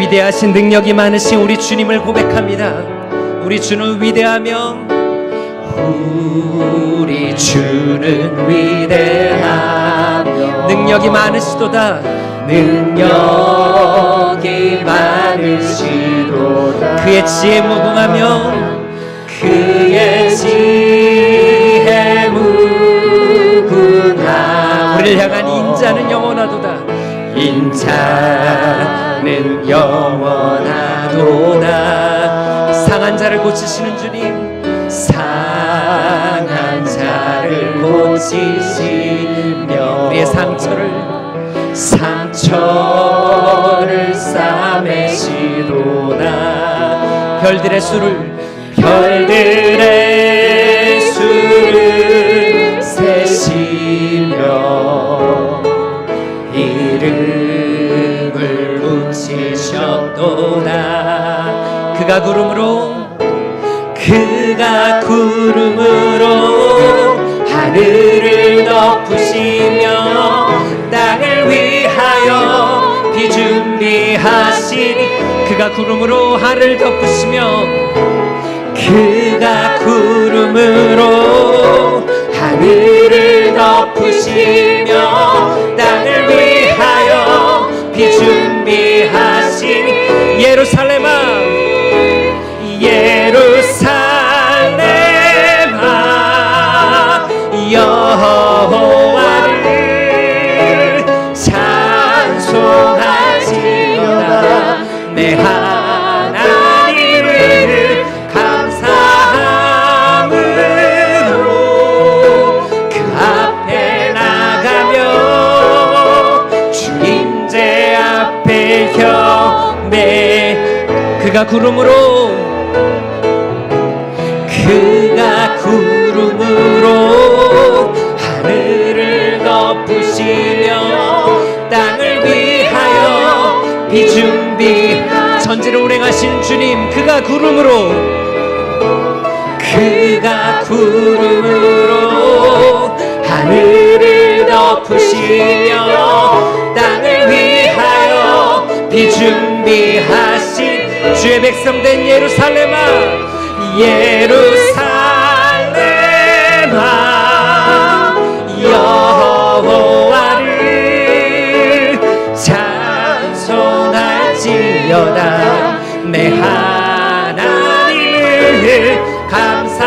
위대하신 능력이 많으신 우리 주님을 고백합니다. 우리 주는 위대하며 우리 주는 위대하며 능력이 많으시도다. 능력이 많으시도다. 그의 지혜 무궁하며 그의 지혜 무궁하. 우리를 향한 인자는 영원하도다. 인자는 영원하도다. 상한 자를 고치시는 주님, 상한 자를 고치시며 우리의 상처를 싸매시도다. 별들의 수를 세시며 이름을 붙이셨도다. 그가 구름으로 하늘을 덮으시며 땅을 위하여 비 준비하시니. 그가 구름으로 하늘을 덮으시며 그가 구름으로 하늘을 덮으시며 땅을 위하여 비 준비하시니. 예루살렘아 여호와를 찬송하지어다. 내 하나님을 감사함으로 그 앞에 나가며 주임제 앞에 경배. 그가 구름으로 하늘을 덮으시며 땅을 위하여 비 준비. 전지를 운행하신 주님, 그가 구름으로 하늘을 덮으시며 땅을 위하여 비 준비하신 주의 백성된 예루살렘아 여호와를 찬송할지어다. 내 하나님을 감사함으로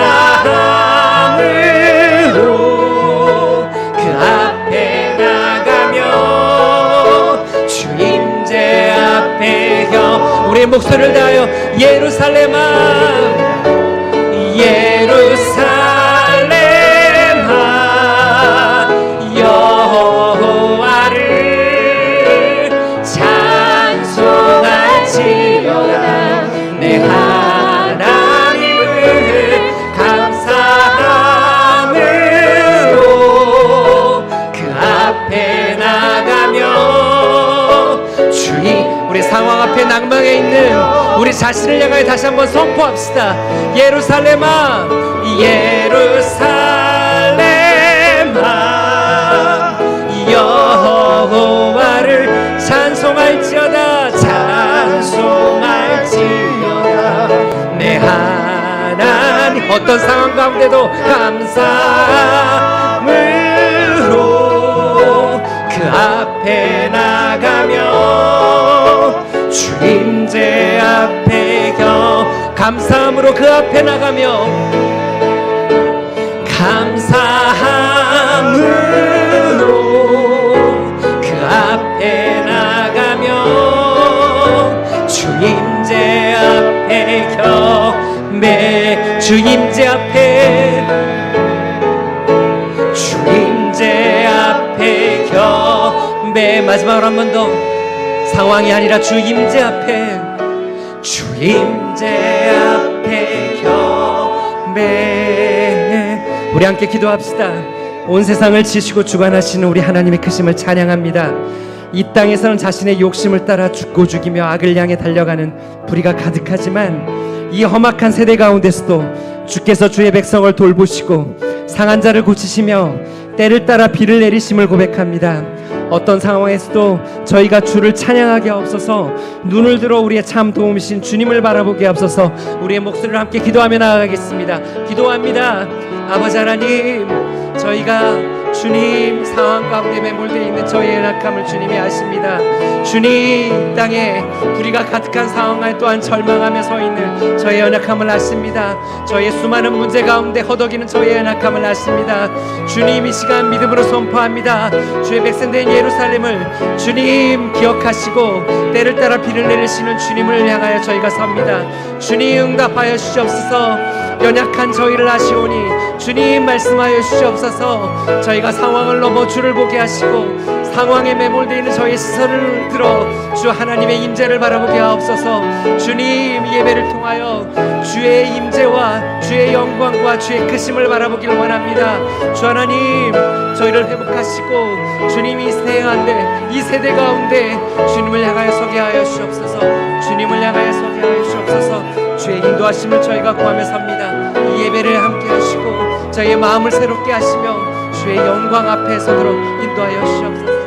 그 앞에 나가며 주임제 앞에 우리의 목소리를 다하여 예루살렘아 여호와를 찬송할지어다. 내 하나님을 감사함으로 그 앞에 나가며 우리 상황 앞에 낭망해 있는 우리 자신을 향하여 다시 한번 선포합시다. 예루살렘아 여호와를 찬송할지어다. 내 하나님. 어떤 상황 가운데도 감사함으로 그 앞에 나가며 주임제 앞에 감사함으로 그 앞에 나가며 그 앞에 나가며 주임제 앞에 경배. 주임제 앞에 경배. 마지막으로 한 번 더. 상황이 아니라 주임제 앞에 경배. 우리 함께 기도합시다. 온 세상을 지시고 주관하시는 우리 하나님의 크심을 찬양합니다. 이 땅에서는 자신의 욕심을 따라 죽고 죽이며 악을 향해 달려가는 불의가 가득하지만 이 험악한 세대 가운데서도 주께서 주의 백성을 돌보시고 상한 자를 고치시며 때를 따라 비를 내리심을 고백합니다. 어떤 상황에서도 저희가 주를 찬양하게 하옵소서. 눈을 들어 우리의 참 도움이신 주님을 바라보게 하옵소서. 우리의 목소리를 함께 기도하며 나아가겠습니다. 기도합니다. 아버지 하나님, 저희가 주님 상황 가운데 매몰되어 있는 저희의 연약함을 주님이 아십니다. 주님, 땅에 불의가 가득한 상황 안에 또한 절망하며 서 있는 저희의 연약함을 아십니다. 저희의 수많은 문제 가운데 허덕이는 저희의 연약함을 아십니다. 주님, 이 시간 믿음으로 선포합니다. 주의 백성된 예루살렘을 주님 기억하시고 때를 따라 비를 내리시는 주님을 향하여 저희가 섭니다. 주님, 응답하여 주시옵소서. 연약한 저희를 아시오니 주님 말씀하여 주시옵소서. 저희가 상황을 넘어 주를 보게 하시고 상황에 매몰되어 있는 저희의 시선을 들어 주 하나님의 임재를 바라보게 하옵소서. 주님, 예배를 통하여 주의 임재와 주의 영광과 주의 크심을 바라보길 원합니다. 주 하나님, 저희를 회복하시고 주님이 이 세대 가운데 주님을 향하여 서게 하여 주옵소서. 주님을 향하여 서게 하여 주옵소서. 주의 인도하심을 저희가 구하며 삽니다. 이 예배를 함께 하시고 저희의 마음을 새롭게 하시며 주의 영광 앞에 서도록 인도하여 주옵소서.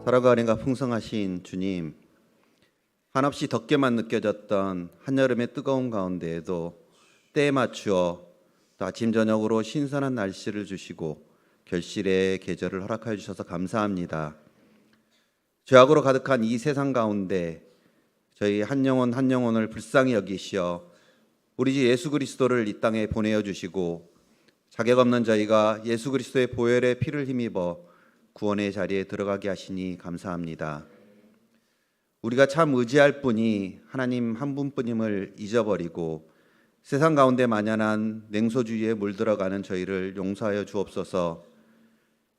사랑과 은혜가 풍성하신 주님, 한없이 덥게만 느껴졌던 한여름의 뜨거운 가운데에도 때에 맞추어 또 아침 저녁으로 신선한 날씨를 주시고 결실의 계절을 허락하여 주셔서 감사합니다. 죄악으로 가득한 이 세상 가운데 저희 한 영혼 한 영혼을 불쌍히 여기시어 우리 주 예수 그리스도를 이 땅에 보내어 주시고 자격 없는 저희가 예수 그리스도의 보혈의 피를 힘입어 구원의 자리에 들어가게 하시니 감사합니다. 우리가 참 의지할 분이 하나님 한 분뿐임을 잊어버리고 세상 가운데 만연한 냉소주의에 물들어가는 저희를 용서하여 주옵소서.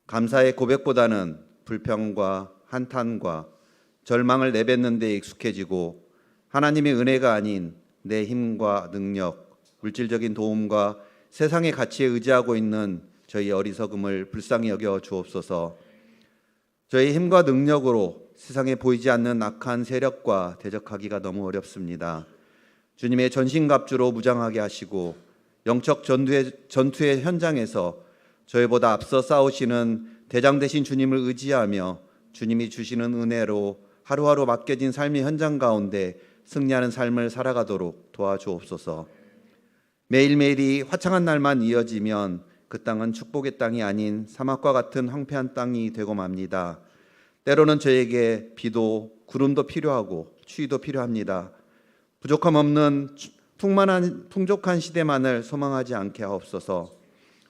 감사의 고백보다는 불평과 한탄과 절망을 내뱉는 데 익숙해지고 하나님의 은혜가 아닌 내 힘과 능력, 물질적인 도움과 세상의 가치에 의지하고 있는 저희 어리석음을 불쌍히 여겨 주옵소서. 저희 힘과 능력으로 세상에 보이지 않는 악한 세력과 대적하기가 너무 어렵습니다. 주님의 전신갑주로 무장하게 하시고 영적 전투의 현장에서 저희보다 앞서 싸우시는 대장 되신 주님을 의지하며 주님이 주시는 은혜로 하루하루 맡겨진 삶의 현장 가운데 승리하는 삶을 살아가도록 도와주옵소서. 매일매일이 화창한 날만 이어지면 그 땅은 축복의 땅이 아닌 사막과 같은 황폐한 땅이 되고 맙니다. 때로는 저에게 비도 구름도 필요하고 추위도 필요합니다. 부족함 없는 풍족한 시대만을 소망하지 않게 하옵소서.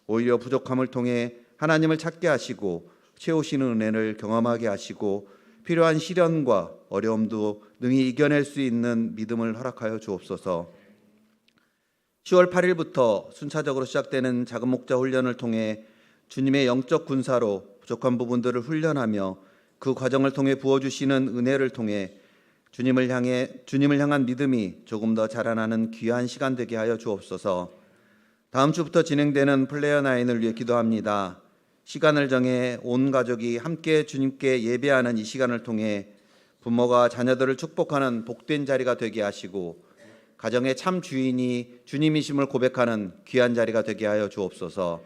오히려 부족함을 통해 하나님을 찾게 하시고 채우시는 은혜를 경험하게 하시고 필요한 시련과 어려움도 능히 이겨낼 수 있는 믿음을 허락하여 주옵소서. 10월 8일부터 순차적으로 시작되는 작은 목자 훈련을 통해 주님의 영적 군사로 부족한 부분들을 훈련하며 그 과정을 통해 부어주시는 은혜를 통해 주님을 향한 믿음이 조금 더 자라나는 귀한 시간 되게 하여 주옵소서. 다음 주부터 진행되는 플레이어 나인을 위해 기도합니다. 시간을 정해 온 가족이 함께 주님께 예배하는 이 시간을 통해 부모가 자녀들을 축복하는 복된 자리가 되게 하시고 가정의 참 주인이 주님이심을 고백하는 귀한 자리가 되게 하여 주옵소서.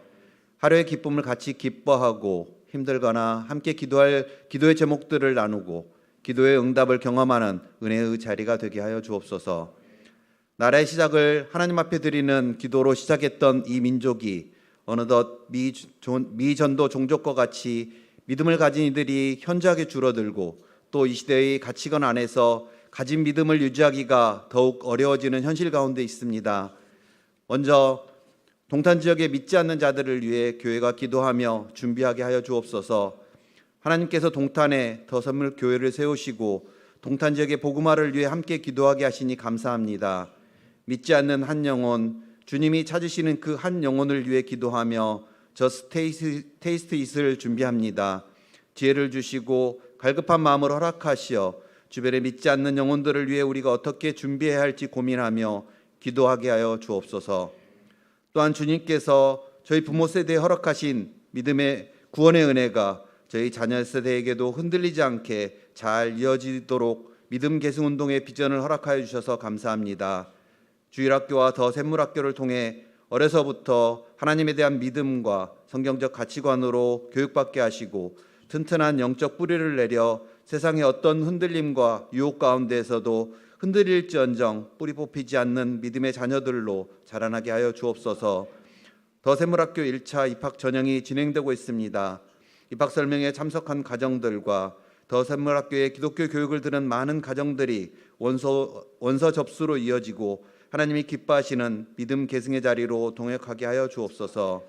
하루의 기쁨을 같이 기뻐하고 힘들거나 함께 기도할 기도의 제목들을 나누고 기도의 응답을 경험하는 은혜의 자리가 되게 하여 주옵소서. 나라의 시작을 하나님 앞에 드리는 기도로 시작했던 이 민족이 어느덧 미전도 종족과 같이 믿음을 가진 이들이 현저하게 줄어들고 또 이 시대의 가치관 안에서 가진 믿음을 유지하기가 더욱 어려워지는 현실 가운데 있습니다. 먼저 동탄 지역에 믿지 않는 자들을 위해 교회가 기도하며 준비하게 하여 주옵소서. 하나님께서 동탄에 더 선물 교회를 세우시고 동탄 지역의 복음화를 위해 함께 기도하게 하시니 감사합니다. 믿지 않는 한 영혼, 주님이 찾으시는 그 한 영혼을 위해 기도하며 저스트 테이스트 잇을 준비합니다. 지혜를 주시고 갈급한 마음을 허락하시어 주변에 믿지 않는 영혼들을 위해 우리가 어떻게 준비해야 할지 고민하며 기도하게 하여 주옵소서. 또한 주님께서 저희 부모 세대에 허락하신 믿음의 구원의 은혜가 저희 자녀 세대에게도 흔들리지 않게 잘 이어지도록 믿음 계승 운동의 비전을 허락하여 주셔서 감사합니다. 주일학교와 더 샘물학교를 통해 어려서부터 하나님에 대한 믿음과 성경적 가치관으로 교육받게 하시고 튼튼한 영적 뿌리를 내려 세상의 어떤 흔들림과 유혹 가운데에서도 흔들릴지언정 뿌리 뽑히지 않는 믿음의 자녀들로 자라나게 하여 주옵소서. 더 샘물학교 1차 입학 전형이 진행되고 있습니다. 입학 설명에 참석한 가정들과 더 샘물학교의 기독교 교육을 들은 많은 가정들이 원서 접수로 이어지고 하나님이 기뻐하시는 믿음 계승의 자리로 동역하게 하여 주옵소서.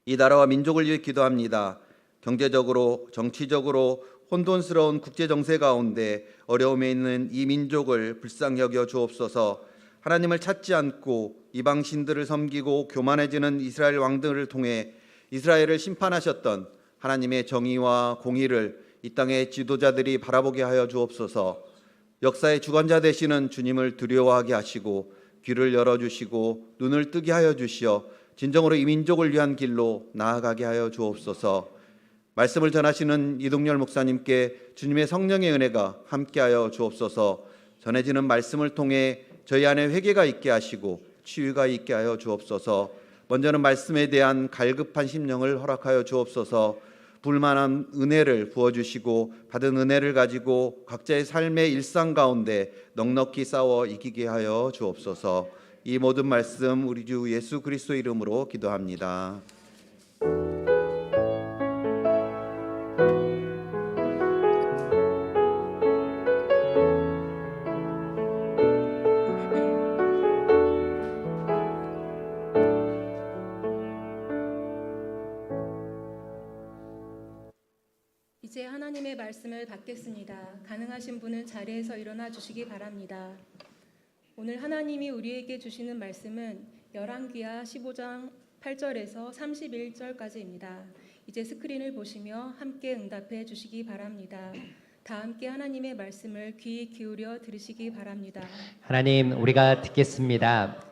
이 나라와 민족을 위해 기도합니다. 경제적으로 정치적으로 혼돈스러운 국제 정세 가운데 어려움에 있는 이 민족을 불쌍히 여겨 주옵소서. 하나님을 찾지 않고 이방 신들을 섬기고 교만해지는 이스라엘 왕들을 통해 이스라엘을 심판하셨던 하나님의 정의와 공의를 이 땅의 지도자들이 바라보게 하여 주옵소서. 역사의 주관자 되시는 주님을 두려워하게 하시고 귀를 열어주시고 눈을 뜨게 하여 주시어 진정으로 이 민족을 위한 길로 나아가게 하여 주옵소서. 말씀을 전하시는 이동열 목사님께 주님의 성령의 은혜가 함께하여 주옵소서. 전해지는 말씀을 통해 저희 안에 회개가 있게 하시고 치유가 있게 하여 주옵소서. 먼저는 말씀에 대한 갈급한 심령을 허락하여 주옵소서. 불만한 은혜를 부어주시고 받은 은혜를 가지고 각자의 삶의 일상 가운데 넉넉히 싸워 이기게 하여 주옵소서. 이 모든 말씀 우리 주 예수 그리스도 이름으로 기도합니다. 이제 하나님의 말씀을 받겠습니다. 가능하신 분은 자리에서 일어나 주시기 바랍니다. 오늘 하나님이 우리에게 주시는 말씀은 열왕기하 15장 8절에서 31절까지입니다. 이제 스크린을 보시며 함께 응답해 주시기 바랍니다. 다 함께 하나님의 말씀을 귀 기울여 들으시기 바랍니다. 하나님, 우리가 듣겠습니다.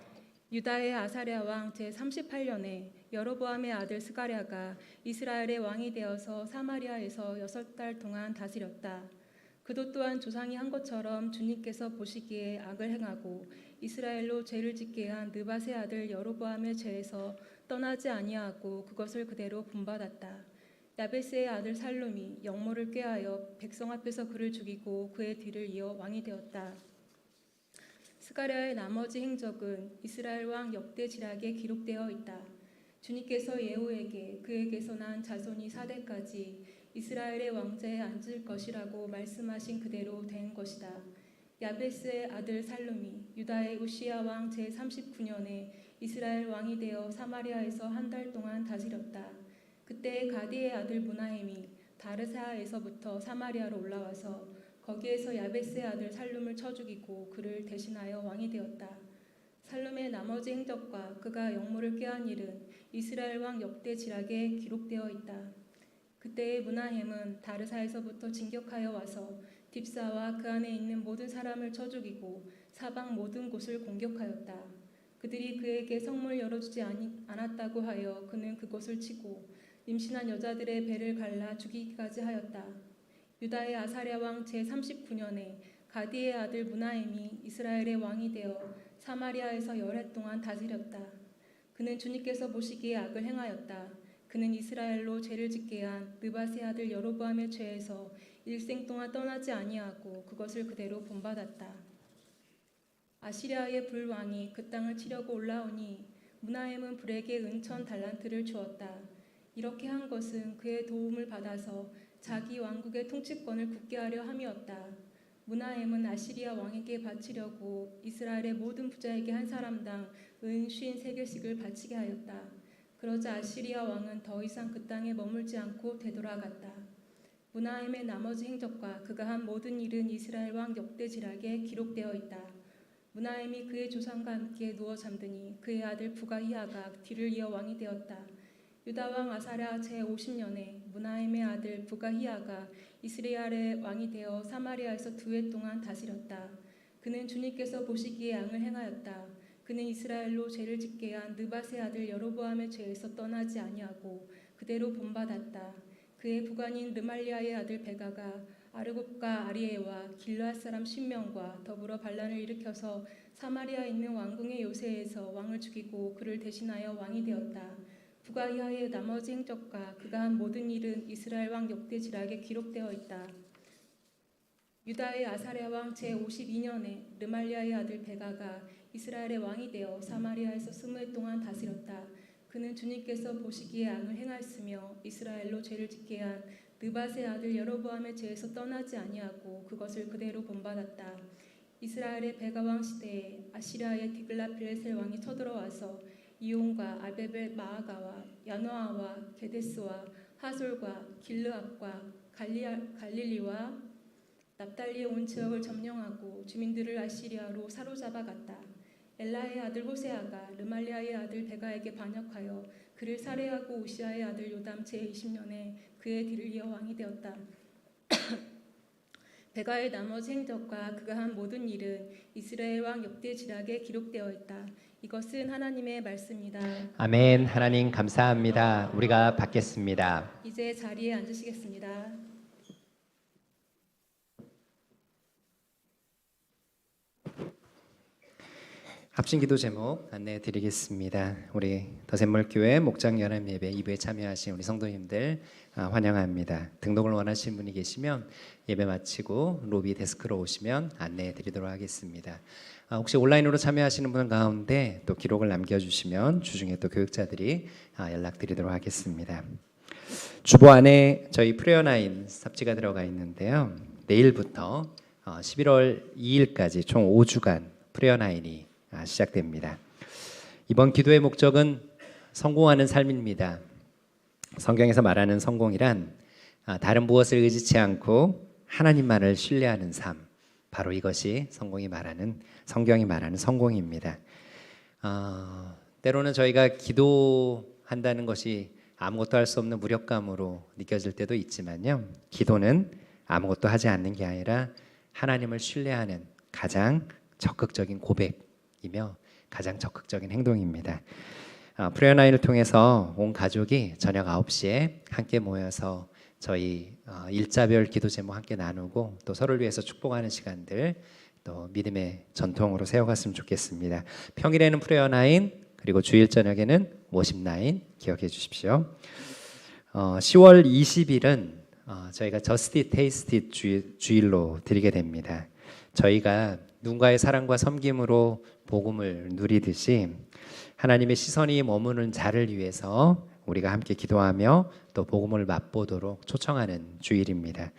유다의 아사랴 왕 제38년에 여로보암의 아들 스가랴가 이스라엘의 왕이 되어서 사마리아에서 6달 동안 다스렸다. 그도 또한 조상이 한 것처럼 주님께서 보시기에 악을 행하고 이스라엘로 죄를 짓게 한 느밧의 아들 여로보암의 죄에서 떠나지 아니하고 그것을 그대로 본받았다. 야베스의 아들 살룸이 영모를 꾀하여 백성 앞에서 그를 죽이고 그의 뒤를 이어 왕이 되었다. 스가랴의 나머지 행적은 이스라엘 왕 역대 지략에 기록되어 있다. 주님께서 예후에게 그에게서 난 자손이 4대까지 이스라엘의 왕좌에 앉을 것이라고 말씀하신 그대로 된 것이다. 야베스의 아들 살룸이 유다의 우시야 왕 제39년에 이스라엘 왕이 되어 사마리아에서 한 달 동안 다스렸다. 그때 가디의 아들 무나헴이 다르사에서부터 사마리아로 올라와서 거기에서 야베스의 아들 살룸을 쳐 죽이고 그를 대신하여 왕이 되었다. 살룸의 나머지 행적과 그가 영모를 꾀한 일은 이스라엘 왕 역대 지략에 기록되어 있다. 그때의 무나헴은 다르사에서부터 진격하여 와서 딥사와 그 안에 있는 모든 사람을 쳐 죽이고 사방 모든 곳을 공격하였다. 그들이 그에게 성문을 열어주지 않았다고 하여 그는 그곳을 치고 임신한 여자들의 배를 갈라 죽이기까지 하였다. 유다의 아사랴 왕 제39년에 가디의 아들 무나헴이 이스라엘의 왕이 되어 사마리아에서 열해 동안 다스렸다. 그는 주님께서 보시기에 악을 행하였다. 그는 이스라엘로 죄를 짓게 한 느밧의 아들 여로보암의 죄에서 일생 동안 떠나지 아니하고 그것을 그대로 본받았다. 아시리아의 불왕이 그 땅을 치려고 올라오니 무나헴은 불에게 은천 달란트를 주었다. 이렇게 한 것은 그의 도움을 받아서 자기 왕국의 통치권을 굳게 하려 함이었다. 무나헴은 아시리아 왕에게 바치려고 이스라엘의 모든 부자에게 한 사람당 은 53개씩을 바치게 하였다. 그러자 아시리아 왕은 더 이상 그 땅에 머물지 않고 되돌아갔다. 무나헴의 나머지 행적과 그가 한 모든 일은 이스라엘 왕 역대 지략에 기록되어 있다. 무나헴이 그의 조상과 함께 누워 잠드니 그의 아들 부가히야가 뒤를 이어 왕이 되었다. 유다 왕 아사랴 제50년에 무나헴의 아들 부가히야가 이스라엘의 왕이 되어 사마리아에서 2해 동안 다스렸다. 그는 주님께서 보시기에 악을 행하였다. 그는 이스라엘로 죄를 짓게 한 느밧의 아들 여로보암의 죄에서 떠나지 아니하고 그대로 본받았다. 그의 부관인 르말리아의 아들 베가가 아르곱과 아리에와 길르앗 사람 10명과 더불어 반란을 일으켜서 사마리아에 있는 왕궁의 요새에서 왕을 죽이고 그를 대신하여 왕이 되었다. 부가 이하의 나머지 행적과 그가 한 모든 일은 이스라엘 왕 역대지락에 기록되어 있다. 유다의 아사랴 왕 제52년에 르말리아의 아들 베가가 이스라엘의 왕이 되어 사마리아에서 20해 동안 다스렸다. 그는 주님께서 보시기에 악을 행하였으며 이스라엘로 죄를 짓게 한 느밧의 아들 여로보암의 죄에서 떠나지 아니하고 그것을 그대로 본받았다. 이스라엘의 베가 왕 시대에 아시리아의 디글라필레셀 왕이 쳐들어와서 이온과 아베벨 마아가와 야노아와 게데스와 하솔과 길르앗과 갈릴리와 납달리의 온 지역을 점령하고 주민들을 아시리아로 사로잡아 갔다. 엘라의 아들 호세아가 르말리아의 아들 베가에게 반역하여 그를 살해하고 우시아의 아들 요담 제20년에 그의 뒤를 이어 왕이 되었다. 베가의 나머지 행적과 그가 한 모든 일은 이스라엘 왕 역대지락에 기록되어 있다. 이것은 하나님의 말씀이다. 아멘. 하나님 감사합니다. 우리가 받겠습니다. 이제 자리에 앉으시겠습니다. 합심기도 제목 안내해 드리겠습니다. 우리 더샘물교회 목장연합예배 2부에 참여하신 우리 성도님들 환영합니다. 등록을 원하시는 분이 계시면 예배 마치고 로비 데스크로 오시면 안내해 드리도록 하겠습니다. 혹시 온라인으로 참여하시는 분 가운데 또 기록을 남겨주시면 주중에 또 교육자들이 연락드리도록 하겠습니다. 주보 안에 저희 프레어나인 삽지가 들어가 있는데요. 내일부터 11월 2일까지 총 5주간 프레어나인이 시작됩니다. 이번 기도의 목적은 성공하는 삶입니다. 성경에서 말하는 성공이란 다른 무엇을 의지치 않고 하나님만을 신뢰하는 삶, 바로 이것이 성경이 말하는 성공입니다. 때로는 저희가 기도한다는 것이 아무것도 할 수 없는 무력감으로 느껴질 때도 있지만요, 기도는 아무것도 하지 않는 게 아니라 하나님을 신뢰하는 가장 적극적인 고백이며 가장 적극적인 행동입니다. 프레어나인을 통해서 온 가족이 저녁 9시에 함께 모여서 저희 일자별 기도 제목 함께 나누고 또 서로를 위해서 축복하는 시간들 또 믿음의 전통으로 세워갔으면 좋겠습니다. 평일에는 프레어나인, 그리고 주일 저녁에는 워십나인 기억해 주십시오. 10월 20일은 저희가 저스티 테이스티 주일로 드리게 됩니다. 저희가 누군가의 사랑과 섬김으로 복음을 누리듯이 하나님의 시선이 머무는 자를 위해서 우리가 함께 기도하며 또 복음을 맛보도록 초청하는 주일입니다.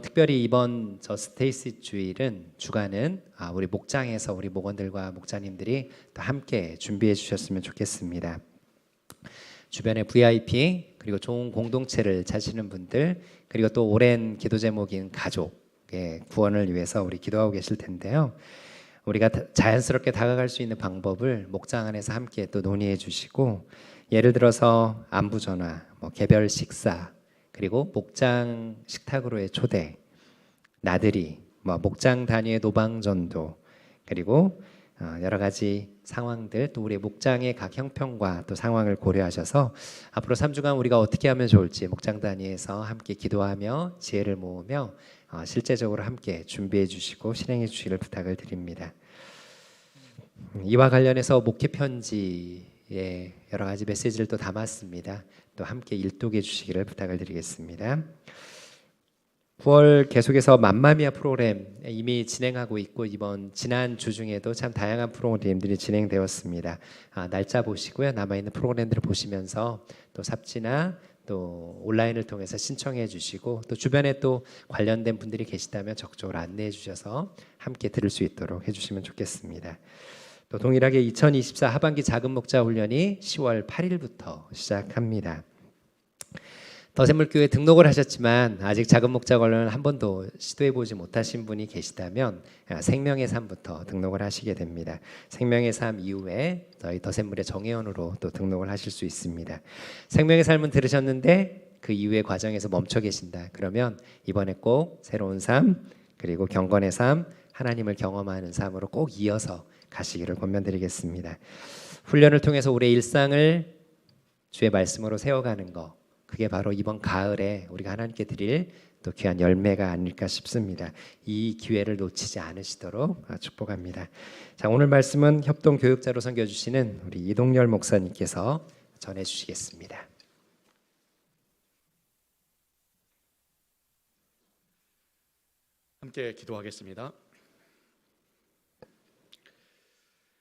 특별히 이번 저스테이스 주일은 주간은 우리 목장에서 우리 목원들과 목자님들이 또 함께 준비해 주셨으면 좋겠습니다. 주변에 VIP 그리고 좋은 공동체를 찾으시는 분들, 그리고 또 오랜 기도 제목인 가족의 구원을 위해서 우리 기도하고 계실 텐데요. 우리가 자연스럽게 다가갈 수 있는 방법을 목장 안에서 함께 또 논의해 주시고, 예를 들어서 안부 전화, 개별 식사, 그리고 목장 식탁으로의 초대, 나들이, 목장 단위의 노방전도, 그리고 여러 가지 상황들, 또 우리 목장의 각 형편과 또 상황을 고려하셔서 앞으로 3주간 우리가 어떻게 하면 좋을지 목장 단위에서 함께 기도하며 지혜를 모으며 실제적으로 함께 준비해 주시고 실행해 주시기를 부탁을 드립니다. 이와 관련해서 목회 편지에 여러 가지 메시지를 또 담았습니다. 또 함께 일독해 주시기를 부탁을 드리겠습니다. 9월 계속해서 맘마미아 프로그램 이미 진행하고 있고, 지난 주 중에도 참 다양한 프로그램들이 진행되었습니다. 날짜 보시고요, 남아있는 프로그램들을 보시면서 또 삽지나 또 온라인을 통해서 신청해 주시고, 또 주변에 또 관련된 분들이 계시다면 적극적으로 안내해 주셔서 함께 들을 수 있도록 해주시면 좋겠습니다. 또 동일하게 2024 하반기 작은 목자 훈련이 10월 8일부터 시작합니다. 더샘물교회 등록을 하셨지만 아직 작은 목자 훈련을 한 번도 시도해보지 못하신 분이 계시다면 생명의 삶부터 등록을 하시게 됩니다. 생명의 삶 이후에 저희 더샘물의 정회원으로 또 등록을 하실 수 있습니다. 생명의 삶은 들으셨는데 그 이후의 과정에서 멈춰 계신다. 그러면 이번에 꼭 새로운 삶, 그리고 경건의 삶, 하나님을 경험하는 삶으로 꼭 이어서 가시기를 권면드리겠습니다. 훈련을 통해서 우리의 일상을 주의 말씀으로 세워가는 것, 그게 바로 이번 가을에 우리가 하나님께 드릴 또 귀한 열매가 아닐까 싶습니다. 이 기회를 놓치지 않으시도록 축복합니다. 자, 오늘 말씀은 협동교육자로 섬겨주시는 우리 이동열 목사님께서 전해주시겠습니다. 함께 기도하겠습니다.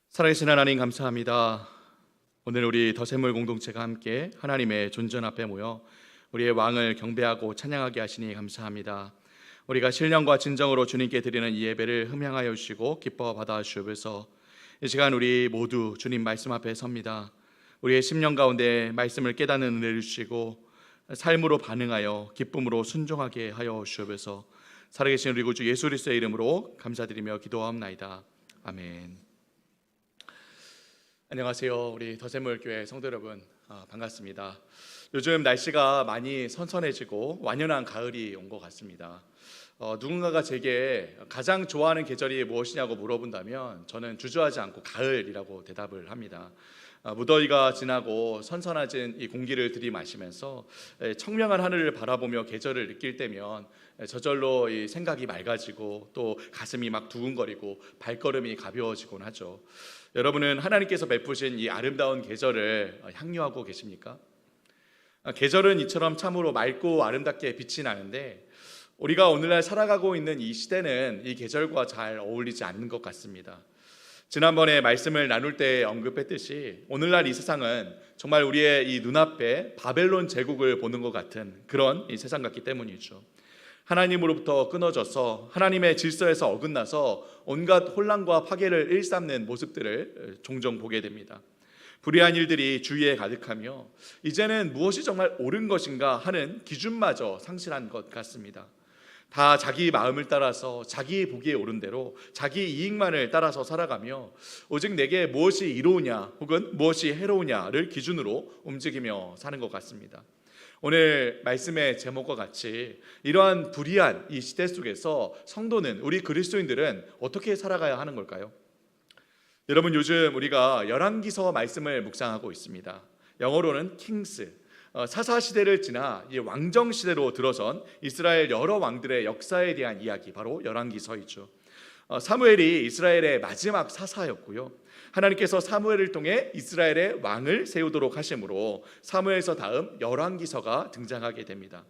살아계신 하나님 감사합니다. 오늘 우리 더샘물 공동체가 함께 하나님의 존전 앞에 모여 우리의 왕을 경배하고 찬양하게 하시니 감사합니다. 우리가 신령과 진정으로 주님께 드리는 이 예배를 흠양하여 주시고 기뻐 받아 주옵소서. 이 시간 우리 모두 주님 말씀 앞에 섭니다. 우리의 심령 가운데 말씀을 깨닫는 은혜를 주시고 삶으로 반응하여 기쁨으로 순종하게 하여 주옵소서. 살아계신 우리 구주 예수 그리스도의 이름으로 감사드리며 기도하옵나이다. 아멘. 안녕하세요. 우리 더샘물교회 성도 여러분, 반갑습니다. 요즘 날씨가 많이 선선해지고 완연한 가을이 온 것 같습니다. 누군가가 제게 가장 좋아하는 계절이 무엇이냐고 물어본다면 저는 주저하지 않고 가을이라고 대답을 합니다. 무더위가 지나고 선선해진 이 공기를 들이마시면서 청명한 하늘을 바라보며 계절을 느낄 때면 저절로 이 생각이 맑아지고 또 가슴이 막 두근거리고 발걸음이 가벼워지곤 하죠. 여러분은 하나님께서 베푸신 이 아름다운 계절을 향유하고 계십니까? 계절은 이처럼 참으로 맑고 아름답게 빛이 나는데 우리가 오늘날 살아가고 있는 이 시대는 이 계절과 잘 어울리지 않는 것 같습니다. 지난번에 말씀을 나눌 때 언급했듯이 오늘날 이 세상은 정말 우리의 이 눈앞에 바벨론 제국을 보는 것 같은 그런 이 세상 같기 때문이죠. 하나님으로부터 끊어져서 하나님의 질서에서 어긋나서 온갖 혼란과 파괴를 일삼는 모습들을 종종 보게 됩니다. 불의한 일들이 주위에 가득하며 이제는 무엇이 정말 옳은 것인가 하는 기준마저 상실한 것 같습니다. 다 자기 마음을 따라서 자기 보기에 옳은 대로 자기 이익만을 따라서 살아가며 오직 내게 무엇이 이로우냐 혹은 무엇이 해로우냐를 기준으로 움직이며 사는 것 같습니다. 오늘 말씀의 제목과 같이 이러한 불의한 이 시대 속에서 성도는, 우리 그리스도인들은 어떻게 살아가야 하는 걸까요? 여러분, 요즘 우리가 열왕기서 말씀을 묵상하고 있습니다. 영어로는 킹스, 사사시대를 지나 왕정시대로 들어선 이스라엘 여러 왕들의 역사에 대한 이야기, 바로 열왕기서이죠. 사무엘이 이스라엘의 마지막 사사였고요, 하나님께서 사무엘을 통해 이스라엘의 왕을 세우도록 하심으로 사무엘서 다음 열왕기서가 등장하게 됩니다.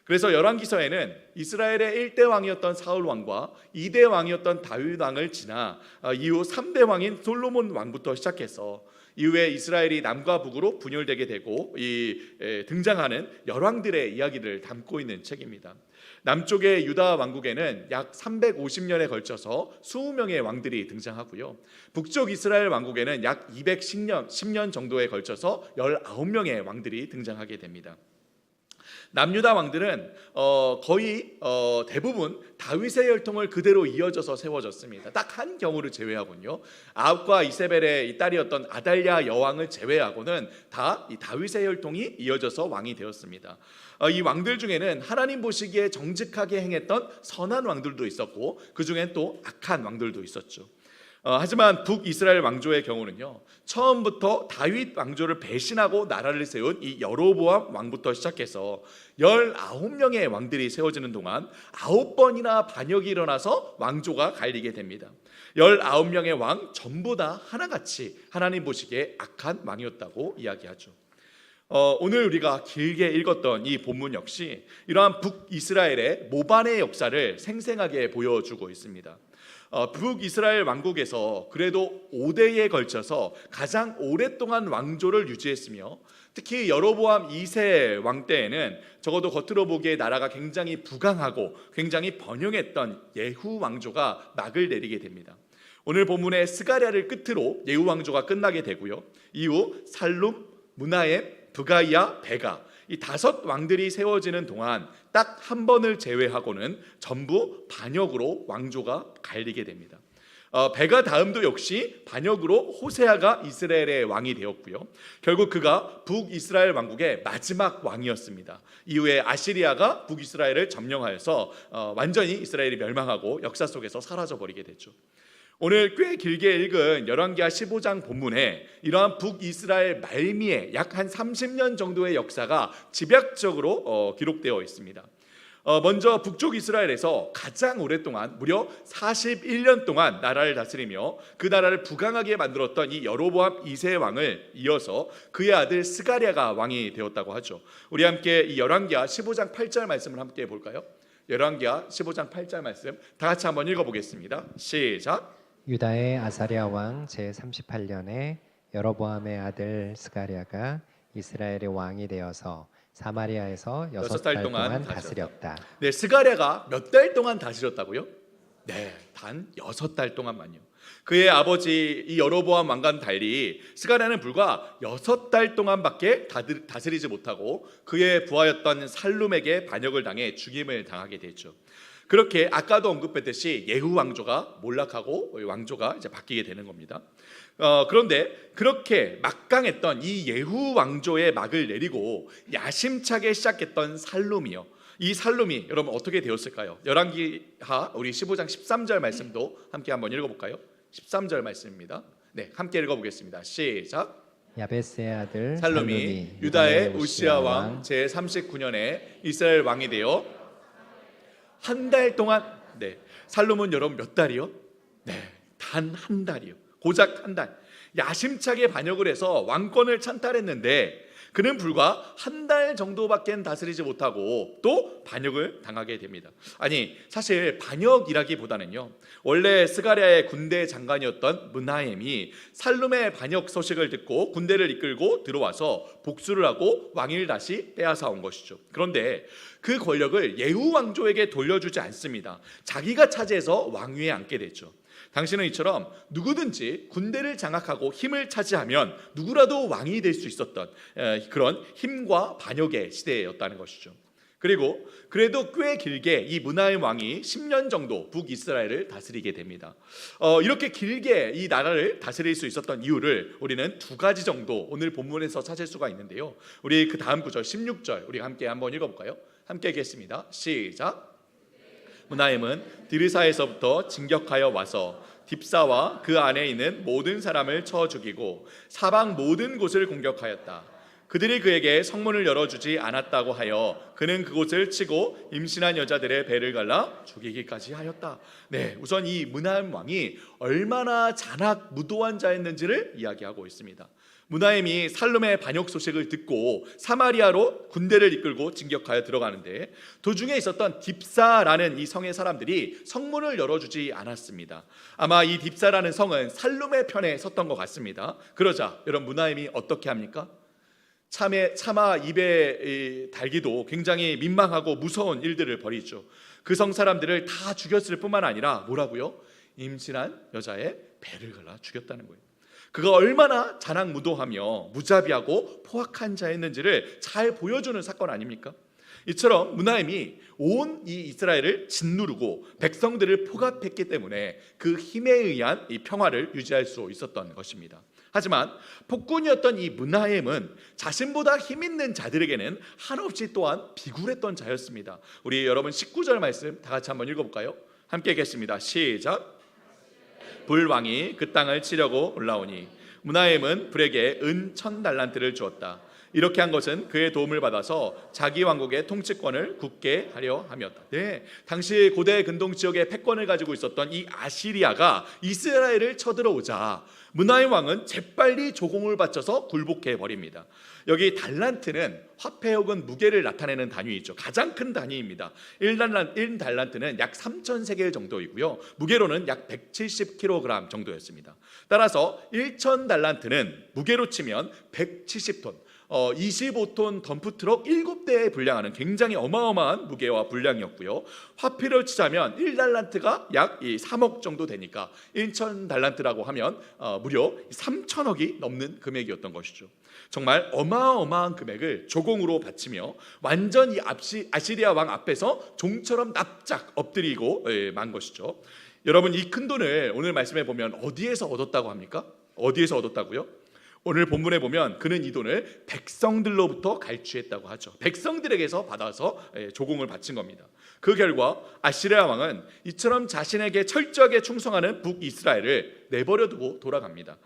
그래서 열왕기서에는 이스라엘의 1대 왕이었던 사울 왕과 2대 왕이었던 다윗 왕을 지나 이후 3대 왕인 솔로몬 왕부터 시작해서 이후에 이스라엘이 남과 북으로 분열되게 되고 등장하는 열왕들의 이야기를 담고 있는 책입니다. 남쪽의 유다 왕국에는 약 350년에 걸쳐서 20명의 왕들이 등장하고요, 북쪽 이스라엘 왕국에는 약 210년 정도에 걸쳐서 19명의 왕들이 등장하게 됩니다. 남유다 왕들은 거의 대부분 다윗의 혈통을 그대로 이어져서 세워졌습니다. 딱 한 경우를 제외하고요, 아합과 이세벨의 이 딸이었던 아달랴 여왕을 제외하고는 다 이 다윗의 혈통이 이어져서 왕이 되었습니다. 이 왕들 중에는 하나님 보시기에 정직하게 행했던 선한 왕들도 있었고 그 중엔 또 악한 왕들도 있었죠. 하지만 북이스라엘 왕조의 경우는요, 처음부터 다윗 왕조를 배신하고 나라를 세운 이 여로보암 왕부터 시작해서 19명의 왕들이 세워지는 동안 9번이나 반역이 일어나서 왕조가 갈리게 됩니다. 19명의 왕 전부 다 하나같이 하나님 보시기에 악한 왕이었다고 이야기하죠. 오늘 우리가 길게 읽었던 이 본문 역시 이러한 북이스라엘의 모반의 역사를 생생하게 보여주고 있습니다. 북이스라엘 왕국에서 그래도 5대에 걸쳐서 가장 오랫동안 왕조를 유지했으며 특히 여로보암 2세 왕 때에는 적어도 겉으로 보기에 나라가 굉장히 부강하고 굉장히 번영했던 예후 왕조가 막을 내리게 됩니다. 오늘 본문의 스가랴를 끝으로 예후 왕조가 끝나게 되고요, 이후 살룸, 무나엠, 브가이아, 베가, 이 5 왕들이 세워지는 동안 딱 한 번을 제외하고는 전부 반역으로 왕조가 갈리게 됩니다. 베가 다음도 역시 반역으로 호세아가 이스라엘의 왕이 되었고요, 결국 그가 북이스라엘 왕국의 마지막 왕이었습니다. 이후에 아시리아가 북이스라엘을 점령하여서 완전히 이스라엘이 멸망하고 역사 속에서 사라져버리게 됐죠. 오늘 꽤 길게 읽은 열왕기하 15장 본문에 이러한 북이스라엘 말미에 약 한 30년 정도의 역사가 집약적으로 기록되어 있습니다. 먼저 북쪽 이스라엘에서 가장 오랫동안 무려 41년 동안 나라를 다스리며 그 나라를 부강하게 만들었던 이 여로보암 2세 왕을 이어서 그의 아들 스가랴가 왕이 되었다고 하죠. 우리 함께 이 열왕기하 15장 8절 말씀을 함께 볼까요? 열왕기하 15장 8절 말씀 다 같이 한번 읽어보겠습니다. 시작. 유다의 아사랴 왕 제 38년에 여로보암의 아들 스가랴가 이스라엘의 왕이 되어서 사마리아에서 6달 동안 다스렸다. 네, 스가랴가 몇 달 동안 다스렸다고요? 네, 단 6달 동안만요. 그의 아버지 이 여로보암 왕과는 달리 스가랴는 불과 6달 동안밖에 다스리지 못하고 그의 부하였던 살룸에게 반역을 당해 죽임을 당하게 됐죠. 그렇게 아까도 언급했듯이 예후 왕조가 몰락하고 왕조가 이제 바뀌게 되는 겁니다. 그런데 그렇게 막강했던 이 예후 왕조의 막을 내리고 야심차게 시작했던 살룸이요. 이 살룸이 여러분 어떻게 되었을까요? 열왕기하 우리 15장 13절 말씀도 함께 한번 읽어볼까요? 13절 말씀입니다. 네, 함께 읽어보겠습니다. 시작. 야베스의 아들 살룸이 유다의 우시아 왕 제 39년에 이스라엘 왕이 되어 한 달 동안, 네, 살룸은 여러분 몇 달이요? 네, 단 한 달이요. 고작 한 달. 야심차게 반역을 해서 왕권을 찬탈했는데 그는 불과 한 달 정도밖에 다스리지 못하고 또 반역을 당하게 됩니다. 아니, 사실 반역이라기보다는요, 원래 스가랴의 군대 장관이었던 므나헴이 살룸의 반역 소식을 듣고 군대를 이끌고 들어와서 복수를 하고 왕위를 다시 빼앗아 온 것이죠. 그런데 그 권력을 예후 왕조에게 돌려주지 않습니다. 자기가 차지해서 왕위에 앉게 됐죠. 당신은 이처럼 누구든지 군대를 장악하고 힘을 차지하면 누구라도 왕이 될 수 있었던 그런 힘과 반역의 시대였다는 것이죠. 그리고 그래도 꽤 길게 이 므나헴 왕이 10년 정도 북이스라엘을 다스리게 됩니다. 이렇게 길게 이 나라를 다스릴 수 있었던 이유를 우리는 두 가지 정도 오늘 본문에서 찾을 수가 있는데요. 우리 그 다음 구절 16절 우리 함께 한번 읽어볼까요? 함께 읽겠습니다. 시작. 므나헴은 드르사에서부터 진격하여 와서 딥사와 그 안에 있는 모든 사람을 쳐 죽이고 사방 모든 곳을 공격하였다. 그들이 그에게 성문을 열어주지 않았다고 하여 그는 그곳을 치고 임신한 여자들의 배를 갈라 죽이기까지 하였다. 네, 우선 이 므나헴 왕이 얼마나 잔악 무도한 자였는지를 이야기하고 있습니다. 므나헴이 살룸의 반역 소식을 듣고 사마리아로 군대를 이끌고 진격하여 들어가는데 도중에 있었던 딥사라는 이 성의 사람들이 성문을 열어주지 않았습니다. 아마 이 딥사라는 성은 살룸의 편에 섰던 것 같습니다. 그러자 여러분 므나헴이 어떻게 합니까? 차마 입에 달기도 굉장히 민망하고 무서운 일들을 벌이죠. 그 성 사람들을 다 죽였을 뿐만 아니라 뭐라고요? 임신한 여자의 배를 갈라 죽였다는 거예요. 그가 얼마나 잔악무도하며 무자비하고 포악한 자였는지를 잘 보여주는 사건 아닙니까? 이처럼 므나헴이 온 이 이스라엘을 짓누르고 백성들을 포갑했기 때문에 그 힘에 의한 이 평화를 유지할 수 있었던 것입니다. 하지만 폭군이었던 이 므나헴은 자신보다 힘 있는 자들에게는 한없이 또한 비굴했던 자였습니다. 우리 여러분 19절 말씀 다 같이 한번 읽어볼까요? 함께 읽겠습니다. 시작. 불왕이 그 땅을 치려고 올라오니 므나헴은 불에게 은 1000달란트를 주었다. 이렇게 한 것은 그의 도움을 받아서 자기 왕국의 통치권을 굳게 하려 함이었다. 네, 당시 고대 근동 지역의 패권을 가지고 있었던 이 아시리아가 이스라엘을 쳐들어오자 므나헴 왕은 재빨리 조공을 바쳐서 굴복해 버립니다. 여기 달란트는 화폐 혹은 무게를 나타내는 단위이죠. 가장 큰 단위입니다. 1달란트는 약 3,000세겔 정도이고요. 무게로는 약 170kg 정도였습니다. 따라서 1,000달란트는 무게로 치면 170톤, 25톤 덤프트럭 7대에 분량하는 굉장히 어마어마한 무게와 분량이었고요. 화폐로 치자면 1달란트가 약 3억 정도 되니까 1,000달란트라고 하면 무려 3천억이 넘는 금액이었던 것이죠. 정말 어마어마한 금액을 조공으로 바치며 완전 이 아시리아 왕 앞에서 종처럼 납작 엎드리고 만 것이죠. 여러분 이 큰 돈을 오늘 말씀해 보면 어디에서 얻었다고 합니까? 어디에서 얻었다고요? 오늘 본문에 보면 그는 이 돈을 백성들로부터 갈취했다고 하죠. 백성들에게서 받아서 조공을 바친 겁니다. 그 결과 아시리아 왕은 이처럼 자신에게 철저하게 충성하는 북이스라엘을 내버려두고 돌아갑니다.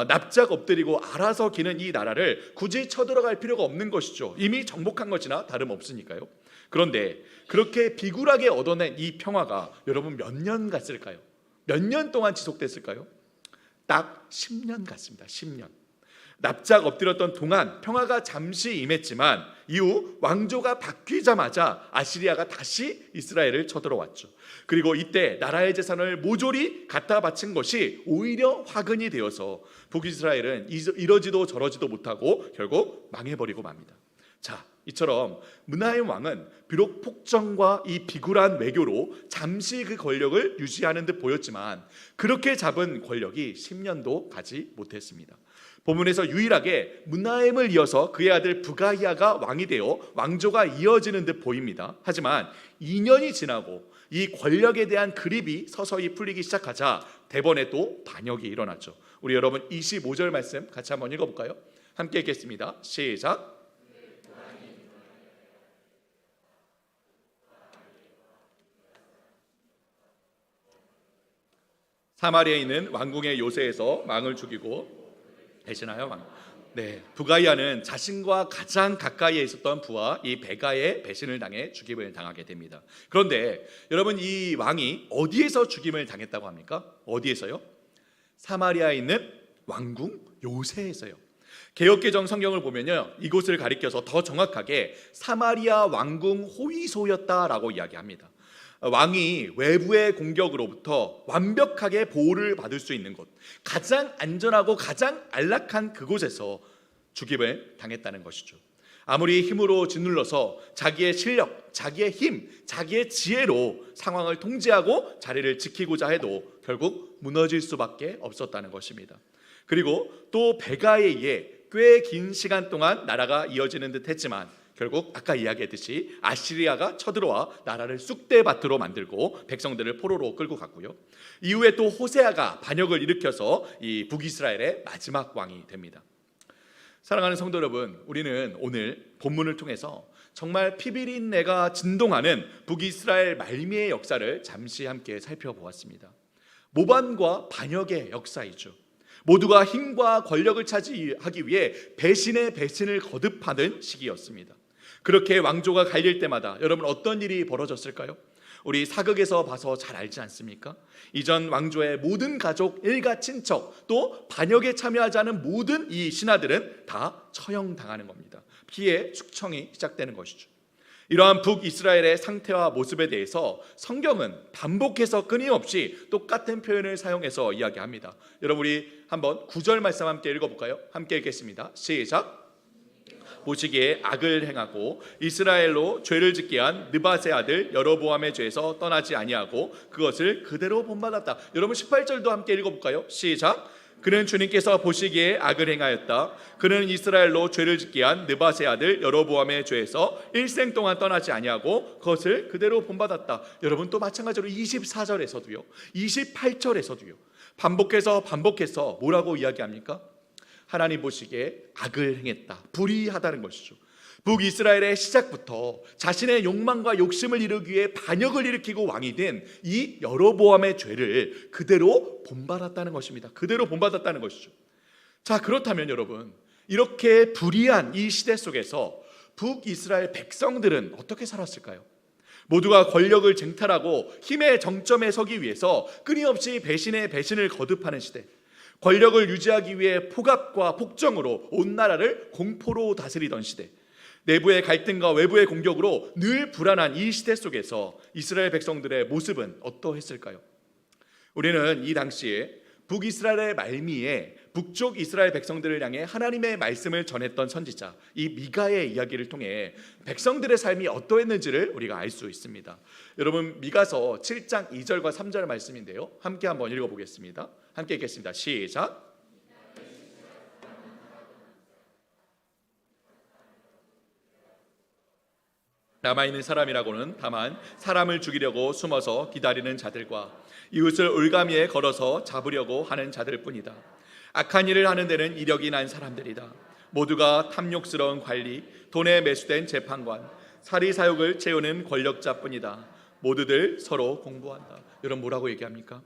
납작 엎드리고 알아서 기는 이 나라를 굳이 쳐들어갈 필요가 없는 것이죠. 이미 정복한 것이나 다름없으니까요. 그런데 그렇게 비굴하게 얻어낸 이 평화가 여러분 몇 년 갔을까요? 몇 년 동안 지속됐을까요? 딱 10년 갔습니다. 10년. 납작 엎드렸던 동안 평화가 잠시 임했지만 이후 왕조가 바뀌자마자 아시리아가 다시 이스라엘을 쳐들어왔죠. 그리고 이때 나라의 재산을 모조리 갖다 바친 것이 오히려 화근이 되어서 북이스라엘은 이러지도 저러지도 못하고 결국 망해버리고 맙니다. 자, 이처럼 므나헴 왕은 비록 폭정과 이 비굴한 외교로 잠시 그 권력을 유지하는 듯 보였지만 그렇게 잡은 권력이 10년도 가지 못했습니다. 본문에서 유일하게 므나헴을 이어서 그의 아들 부가히야가 왕이 되어 왕조가 이어지는 듯 보입니다. 하지만 2년이 지나고 이 권력에 대한 그립이 서서히 풀리기 시작하자 대번에 또 반역이 일어났죠. 우리 여러분 25절 말씀 같이 한번 읽어볼까요? 함께 읽겠습니다. 시작. 사마리아에 있는 왕궁의 요새에서 왕을 죽이고 배신하여 왕. 네, 부가이아는 자신과 가장 가까이에 있었던 부하 이 베가의 배신을 당해 죽임을 당하게 됩니다. 그런데 여러분 이 왕이 어디에서 죽임을 당했다고 합니까? 어디에서요? 사마리아에 있는 왕궁 요새에서요. 개역개정 성경을 보면요, 이곳을 가리켜서 더 정확하게 사마리아 왕궁 호위소였다라고 이야기합니다. 왕이 외부의 공격으로부터 완벽하게 보호를 받을 수 있는 곳, 가장 안전하고 가장 안락한 그곳에서 죽임을 당했다는 것이죠. 아무리 힘으로 짓눌러서 자기의 실력, 자기의 힘, 자기의 지혜로 상황을 통제하고 자리를 지키고자 해도 결국 무너질 수밖에 없었다는 것입니다. 그리고 또 베가에 의해 꽤 긴 시간 동안 나라가 이어지는 듯 했지만 결국 아까 이야기했듯이 아시리아가 쳐들어와 나라를 쑥대밭으로 만들고 백성들을 포로로 끌고 갔고요. 이후에 또 호세아가 반역을 일으켜서 이 북이스라엘의 마지막 왕이 됩니다. 사랑하는 성도 여러분, 우리는 오늘 본문을 통해서 정말 피비린내가 진동하는 북이스라엘 말미의 역사를 잠시 함께 살펴보았습니다. 모반과 반역의 역사이죠. 모두가 힘과 권력을 차지하기 위해 배신의 배신을 거듭하는 시기였습니다. 그렇게 왕조가 갈릴 때마다 여러분 어떤 일이 벌어졌을까요? 우리 사극에서 봐서 잘 알지 않습니까? 이전 왕조의 모든 가족, 일가, 친척, 또 반역에 참여하지 않은 모든 이 신하들은 다 처형당하는 겁니다. 피해 축청이 시작되는 것이죠. 이러한 북이스라엘의 상태와 모습에 대해서 성경은 반복해서 끊임없이 똑같은 표현을 사용해서 이야기합니다. 여러분 우리 한번 9절 말씀 함께 읽어볼까요? 함께 읽겠습니다. 시작. 보시기에 악을 행하고 이스라엘로 죄를 짓게 한 느밧의 아들 여로보암의 죄에서 떠나지 아니하고 그것을 그대로 본받았다. 여러분 18절도 함께 읽어볼까요? 시작. 그는 주님께서 보시기에 악을 행하였다. 그는 이스라엘로 죄를 짓게 한 느밧의 아들 여로보암의 죄에서 일생 동안 떠나지 아니하고 그것을 그대로 본받았다. 여러분 또 마찬가지로 24절에서도요 28절에서도요 반복해서 뭐라고 이야기합니까? 하나님 보시기에 악을 행했다, 불의하다는 것이죠. 북이스라엘의 시작부터 자신의 욕망과 욕심을 이루기 위해 반역을 일으키고 왕이 된 이 여로보암의 죄를 그대로 본받았다는 것입니다. 그대로 본받았다는 것이죠. 자, 그렇다면 여러분 이렇게 불의한 이 시대 속에서 북이스라엘 백성들은 어떻게 살았을까요? 모두가 권력을 쟁탈하고 힘의 정점에 서기 위해서 끊임없이 배신의 배신을 거듭하는 시대, 권력을 유지하기 위해 폭압과 폭정으로 온 나라를 공포로 다스리던 시대, 내부의 갈등과 외부의 공격으로 늘 불안한 이 시대 속에서 이스라엘 백성들의 모습은 어떠했을까요? 우리는 이 당시에 북이스라엘의 말미에 북쪽 이스라엘 백성들을 향해 하나님의 말씀을 전했던 선지자 이 미가의 이야기를 통해 백성들의 삶이 어떠했는지를 우리가 알 수 있습니다. 여러분 미가서 7장 2절과 3절 말씀인데요, 함께 한번 읽어보겠습니다. 함께 읽겠습니다. 시작. 남아있는 사람이라고는 다만 사람을 죽이려고 숨어서 기다리는 자들과 이웃을 올가미에 걸어서 잡으려고 하는 자들뿐이다. 악한 일을 하는 데는 이력이 난 사람들이다. 모두가 탐욕스러운 관리, 돈에 매수된 재판관, 사리사욕을 채우는 권력자뿐이다. 모두들 서로 공부한다. 여러분 뭐라고 얘기합니까?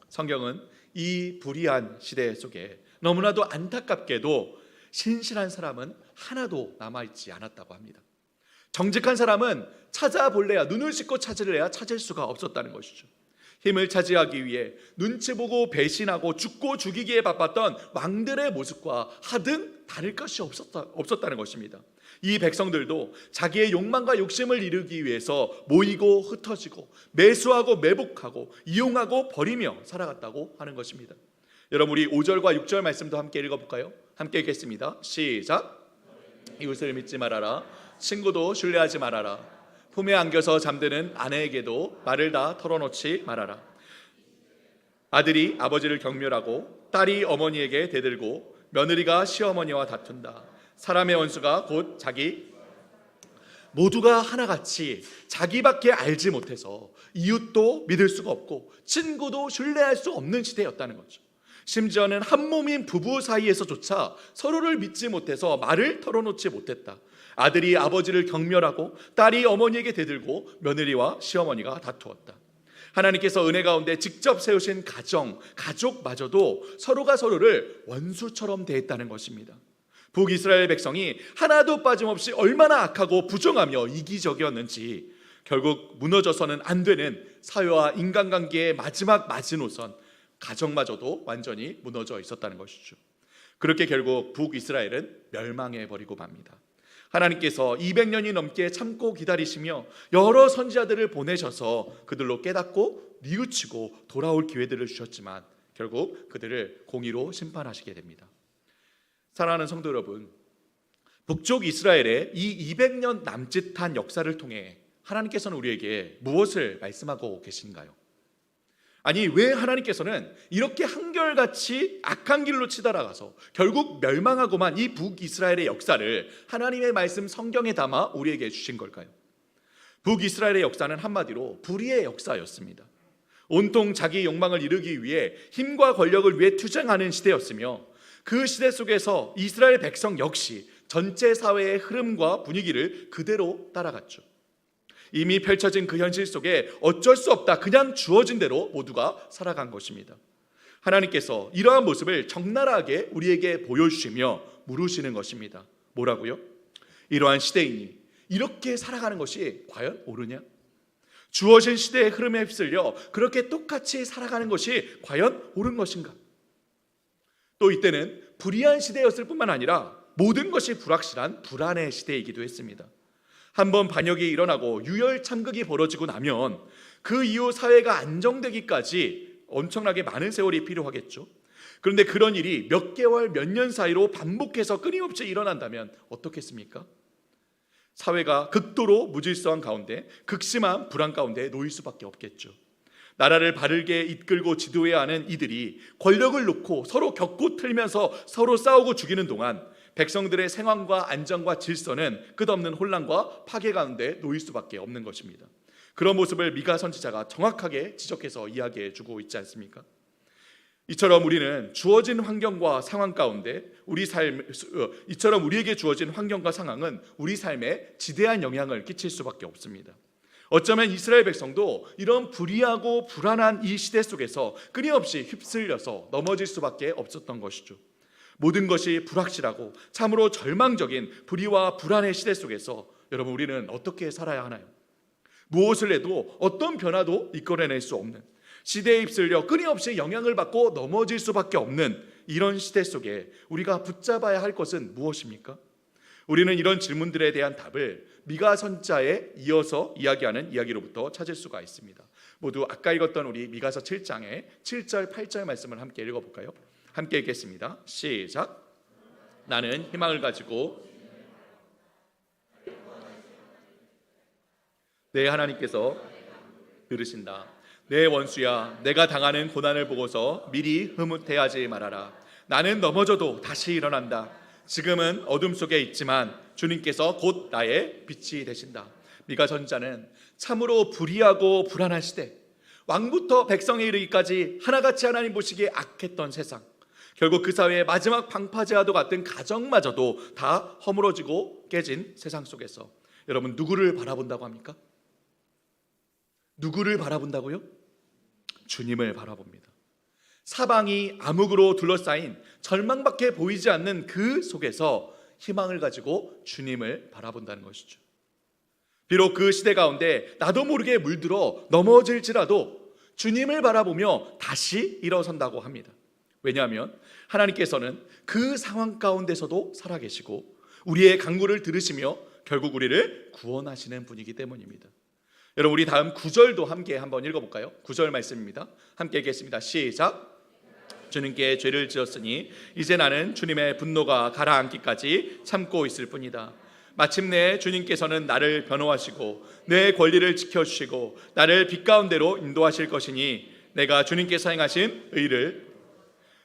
성경은 이 불의한 시대 속에 너무나도 안타깝게도 신실한 사람은 하나도 남아있지 않았다고 합니다. 정직한 사람은 찾아볼래야, 눈을 씻고 찾으려야 찾을 수가 없었다는 것이죠. 힘을 차지하기 위해 눈치 보고 배신하고 죽고 죽이기에 바빴던 왕들의 모습과 하등 다를 것이 없었다는 것입니다. 이 백성들도 자기의 욕망과 욕심을 이루기 위해서 모이고 흩어지고 매수하고 매복하고 이용하고 버리며 살아갔다고 하는 것입니다. 여러분 우리 5절과 6절 말씀도 함께 읽어볼까요? 함께 읽겠습니다. 시작. 이웃을 믿지 말아라. 친구도 신뢰하지 말아라. 품에 안겨서 잠드는 아내에게도 말을 다 털어놓지 말아라. 아들이 아버지를 경멸하고 딸이 어머니에게 대들고 며느리가 시어머니와 다툰다. 사람의 원수가 곧 자기, 모두가 하나같이 자기밖에 알지 못해서 이웃도 믿을 수가 없고 친구도 신뢰할 수 없는 시대였다는 거죠. 심지어는 한 몸인 부부 사이에서조차 서로를 믿지 못해서 말을 털어놓지 못했다. 아들이 아버지를 경멸하고 딸이 어머니에게 대들고 며느리와 시어머니가 다투었다. 하나님께서 은혜 가운데 직접 세우신 가족마저도 서로가 서로를 원수처럼 대했다는 것입니다. 북이스라엘 백성이 하나도 빠짐없이 얼마나 악하고 부정하며 이기적이었는지 결국 무너져서는 안 되는 사회와 인간관계의 마지막 마지노선, 가정마저도 완전히 무너져 있었다는 것이죠. 그렇게 결국 북이스라엘은 멸망해버리고 맙니다. 하나님께서 200년이 넘게 참고 기다리시며 여러 선지자들을 보내셔서 그들로 깨닫고 뉘우치고 돌아올 기회들을 주셨지만 결국 그들을 공의로 심판하시게 됩니다. 사랑하는 성도 여러분, 북쪽 이스라엘의 이 200년 남짓한 역사를 통해 하나님께서는 우리에게 무엇을 말씀하고 계신가요? 아니 왜 하나님께서는 이렇게 한결같이 악한 길로 치달아가서 결국 멸망하고만 이 북이스라엘의 역사를 하나님의 말씀 성경에 담아 우리에게 주신 걸까요? 북이스라엘의 역사는 한마디로 불의의 역사였습니다. 온통 자기 욕망을 이루기 위해 힘과 권력을 위해 투쟁하는 시대였으며 그 시대 속에서 이스라엘 백성 역시 전체 사회의 흐름과 분위기를 그대로 따라갔죠. 이미 펼쳐진 그 현실 속에 어쩔 수 없다, 그냥 주어진 대로 모두가 살아간 것입니다. 하나님께서 이러한 모습을 적나라하게 우리에게 보여주시며 물으시는 것입니다. 뭐라고요? 이러한 시대이니 이렇게 살아가는 것이 과연 옳으냐? 주어진 시대의 흐름에 휩쓸려 그렇게 똑같이 살아가는 것이 과연 옳은 것인가? 또 이때는 불의한 시대였을 뿐만 아니라 모든 것이 불확실한 불안의 시대이기도 했습니다. 한번 반역이 일어나고 유혈 참극이 벌어지고 나면 그 이후 사회가 안정되기까지 엄청나게 많은 세월이 필요하겠죠. 그런데 그런 일이 몇 개월, 몇 년 사이로 반복해서 끊임없이 일어난다면 어떻겠습니까? 사회가 극도로 무질서한 가운데 극심한 불안 가운데 놓일 수밖에 없겠죠. 나라를 바르게 이끌고 지도해야 하는 이들이 권력을 놓고 서로 겪고 틀면서 서로 싸우고 죽이는 동안 백성들의 생활과 안정과 질서는 끝없는 혼란과 파괴 가운데 놓일 수밖에 없는 것입니다. 그런 모습을 미가 선지자가 정확하게 지적해서 이야기해 주고 있지 않습니까? 이처럼 우리는 주어진 환경과 상황 가운데 이처럼 우리에게 주어진 환경과 상황은 우리 삶에 지대한 영향을 끼칠 수밖에 없습니다. 어쩌면 이스라엘 백성도 이런 불의하고 불안한 이 시대 속에서 끊임없이 휩쓸려서 넘어질 수밖에 없었던 것이죠. 모든 것이 불확실하고 참으로 절망적인 불의와 불안의 시대 속에서 여러분 우리는 어떻게 살아야 하나요? 무엇을 해도 어떤 변화도 이끌어낼 수 없는, 시대에 휩쓸려 끊임없이 영향을 받고 넘어질 수밖에 없는 이런 시대 속에 우리가 붙잡아야 할 것은 무엇입니까? 우리는 이런 질문들에 대한 답을 미가 선지자에 이어서 이야기하는 이야기로부터 찾을 수가 있습니다. 모두 아까 읽었던 우리 미가서 7장의 7절 8절 말씀을 함께 읽어볼까요? 함께 읽겠습니다. 시작. 나는 희망을 가지고 내 하나님께서 들으신다. 내 원수야, 내가 당하는 고난을 보고서 미리 흐뭇해하지 말아라. 나는 넘어져도 다시 일어난다. 지금은 어둠 속에 있지만 주님께서 곧 나의 빛이 되신다. 미가 선지자는 참으로 불의하고 불안한 시대, 왕부터 백성에 이르기까지 하나같이 하나님 보시기에 악했던 세상, 결국 그 사회의 마지막 방파제와도 같은 가정마저도 다 허물어지고 깨진 세상 속에서 여러분 누구를 바라본다고 합니까? 누구를 바라본다고요? 주님을 바라봅니다. 사방이 암흑으로 둘러싸인 절망밖에 보이지 않는 그 속에서 희망을 가지고 주님을 바라본다는 것이죠. 비록 그 시대 가운데 나도 모르게 물들어 넘어질지라도 주님을 바라보며 다시 일어선다고 합니다. 왜냐하면 하나님께서는 그 상황 가운데서도 살아계시고 우리의 간구를 들으시며 결국 우리를 구원하시는 분이기 때문입니다. 여러분, 우리 다음 9절도 함께 한번 읽어볼까요? 9절 말씀입니다. 함께 읽겠습니다. 시작. 주님께 죄를 지었으니 이제 나는 주님의 분노가 가라앉기까지 참고 있을 뿐이다. 마침내 주님께서는 나를 변호하시고 내 권리를 지켜주시고 나를 빛 가운데로 인도하실 것이니 내가 주님께서 행하신 의를,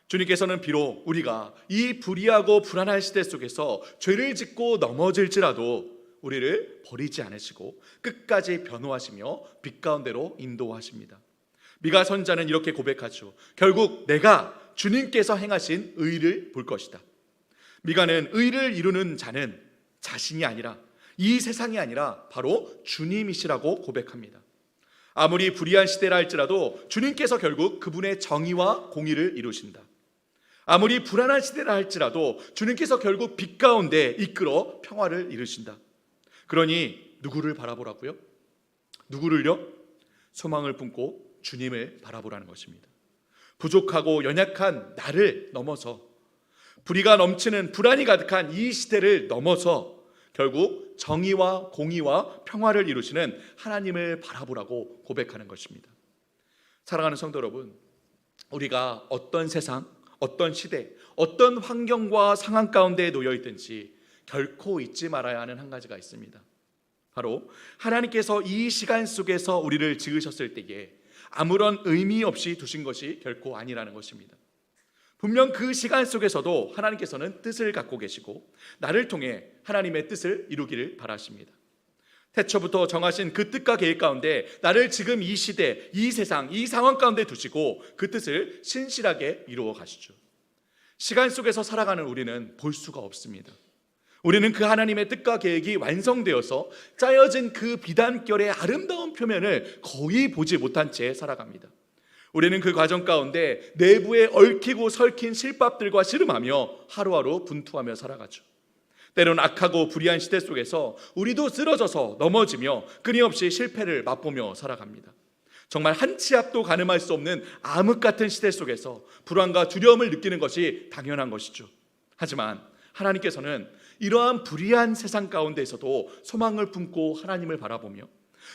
주님께서는 비록 우리가 이 불의하고 불안한 시대 속에서 죄를 짓고 넘어질지라도 우리를 버리지 않으시고 끝까지 변호하시며 빛 가운데로 인도하십니다. 미가 선자는 이렇게 고백하죠. 결국 내가 주님께서 행하신 의를 볼 것이다. 미가는 의를 이루는 자는 자신이 아니라 이 세상이 아니라 바로 주님이시라고 고백합니다. 아무리 불의한 시대라 할지라도 주님께서 결국 그분의 정의와 공의를 이루신다. 아무리 불안한 시대라 할지라도 주님께서 결국 빛 가운데 이끌어 평화를 이루신다. 그러니 누구를 바라보라고요? 누구를요? 소망을 품고 주님을 바라보라는 것입니다. 부족하고 연약한 나를 넘어서 불의가 넘치는 불안이 가득한 이 시대를 넘어서 결국 정의와 공의와 평화를 이루시는 하나님을 바라보라고 고백하는 것입니다. 사랑하는 성도 여러분, 우리가 어떤 세상, 어떤 시대, 어떤 환경과 상황 가운데 놓여 있든지 결코 잊지 말아야 하는 한 가지가 있습니다. 바로 하나님께서 이 시간 속에서 우리를 지으셨을 때에 아무런 의미 없이 두신 것이 결코 아니라는 것입니다. 분명 그 시간 속에서도 하나님께서는 뜻을 갖고 계시고 나를 통해 하나님의 뜻을 이루기를 바라십니다. 태초부터 정하신 그 뜻과 계획 가운데 나를 지금 이 시대, 이 세상, 이 상황 가운데 두시고 그 뜻을 신실하게 이루어 가시죠. 시간 속에서 살아가는 우리는 볼 수가 없습니다. 우리는 그 하나님의 뜻과 계획이 완성되어서 짜여진 그 비단결의 아름다운 표면을 거의 보지 못한 채 살아갑니다. 우리는 그 과정 가운데 내부에 얽히고 설킨 실밥들과 씨름하며 하루하루 분투하며 살아가죠. 때로는 악하고 불의한 시대 속에서 우리도 쓰러져서 넘어지며 끊임없이 실패를 맛보며 살아갑니다. 정말 한 치 앞도 가늠할 수 없는 암흑 같은 시대 속에서 불안과 두려움을 느끼는 것이 당연한 것이죠. 하지만 하나님께서는 이러한 불의한 세상 가운데에서도 소망을 품고 하나님을 바라보며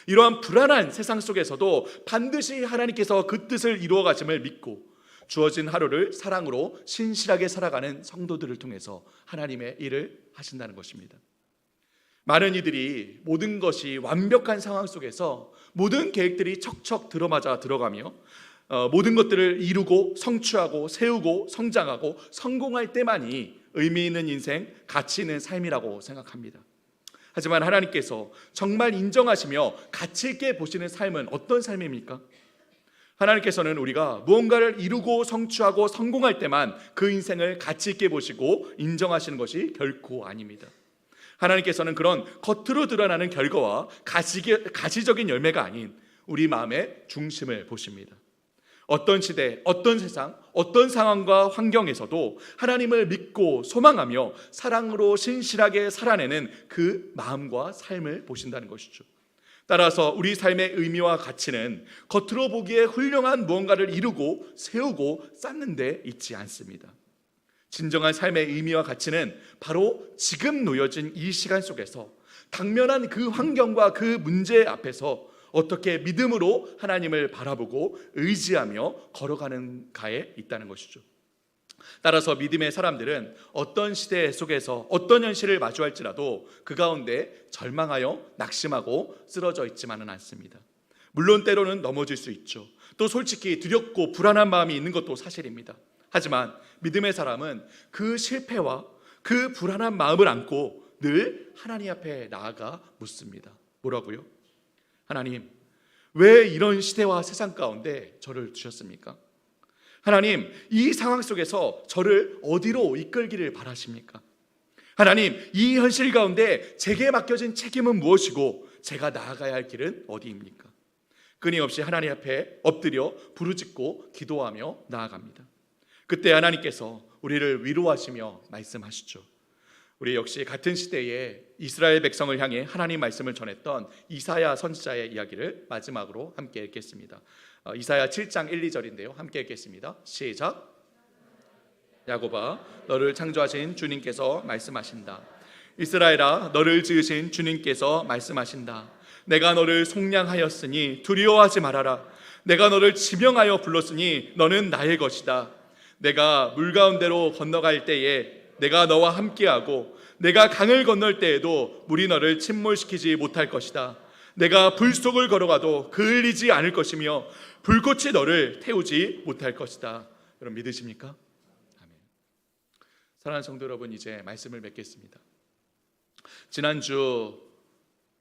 이러한 불안한 세상 속에서도 반드시 하나님께서 그 뜻을 이루어 가심을 믿고 주어진 하루를 사랑으로 신실하게 살아가는 성도들을 통해서 하나님의 일을 하신다는 것입니다. 많은 이들이 모든 것이 완벽한 상황 속에서 모든 계획들이 척척 들어맞아 들어가며 모든 것들을 이루고 성취하고 세우고 성장하고 성공할 때만이 의미 있는 인생, 가치 있는 삶이라고 생각합니다. 하지만 하나님께서 정말 인정하시며 가치 있게 보시는 삶은 어떤 삶입니까? 하나님께서는 우리가 무언가를 이루고 성취하고 성공할 때만 그 인생을 가치 있게 보시고 인정하시는 것이 결코 아닙니다. 하나님께서는 그런 겉으로 드러나는 결과와 가시적인 열매가 아닌 우리 마음의 중심을 보십니다. 어떤 시대, 어떤 세상, 어떤 상황과 환경에서도 하나님을 믿고 소망하며 사랑으로 신실하게 살아내는 그 마음과 삶을 보신다는 것이죠. 따라서 우리 삶의 의미와 가치는 겉으로 보기에 훌륭한 무언가를 이루고 세우고 쌓는 데 있지 않습니다. 진정한 삶의 의미와 가치는 바로 지금 놓여진 이 시간 속에서 당면한 그 환경과 그 문제 앞에서 어떻게 믿음으로 하나님을 바라보고 의지하며 걸어가는 가에 있다는 것이죠. 따라서 믿음의 사람들은 어떤 시대 속에서 어떤 현실을 마주할지라도 그 가운데 절망하여 낙심하고 쓰러져 있지만은 않습니다. 물론 때로는 넘어질 수 있죠. 또 솔직히 두렵고 불안한 마음이 있는 것도 사실입니다. 하지만 믿음의 사람은 그 실패와 그 불안한 마음을 안고 늘 하나님 앞에 나아가 묻습니다. 뭐라고요? 하나님, 왜 이런 시대와 세상 가운데 저를 두셨습니까? 하나님, 이 상황 속에서 저를 어디로 이끌기를 바라십니까? 하나님, 이 현실 가운데 제게 맡겨진 책임은 무엇이고 제가 나아가야 할 길은 어디입니까? 끊임없이 하나님 앞에 엎드려 부르짖고 기도하며 나아갑니다. 그때 하나님께서 우리를 위로하시며 말씀하시죠. 우리 역시 같은 시대에 이스라엘 백성을 향해 하나님 말씀을 전했던 이사야 선지자의 이야기를 마지막으로 함께 읽겠습니다. 이사야 7장 1, 2절인데요. 함께 읽겠습니다. 시작. 야곱아, 너를 창조하신 주님께서 말씀하신다. 이스라엘아, 너를 지으신 주님께서 말씀하신다. 내가 너를 속량하였으니 두려워하지 말아라. 내가 너를 지명하여 불렀으니 너는 나의 것이다. 내가 물 가운데로 건너갈 때에 내가 너와 함께하고 내가 강을 건널 때에도 물이 너를 침몰시키지 못할 것이다. 내가 불 속을 걸어가도 그을리지 않을 것이며 불꽃이 너를 태우지 못할 것이다. 여러분 믿으십니까? 아멘. 사랑하는 성도 여러분, 이제 말씀을 맺겠습니다. 지난주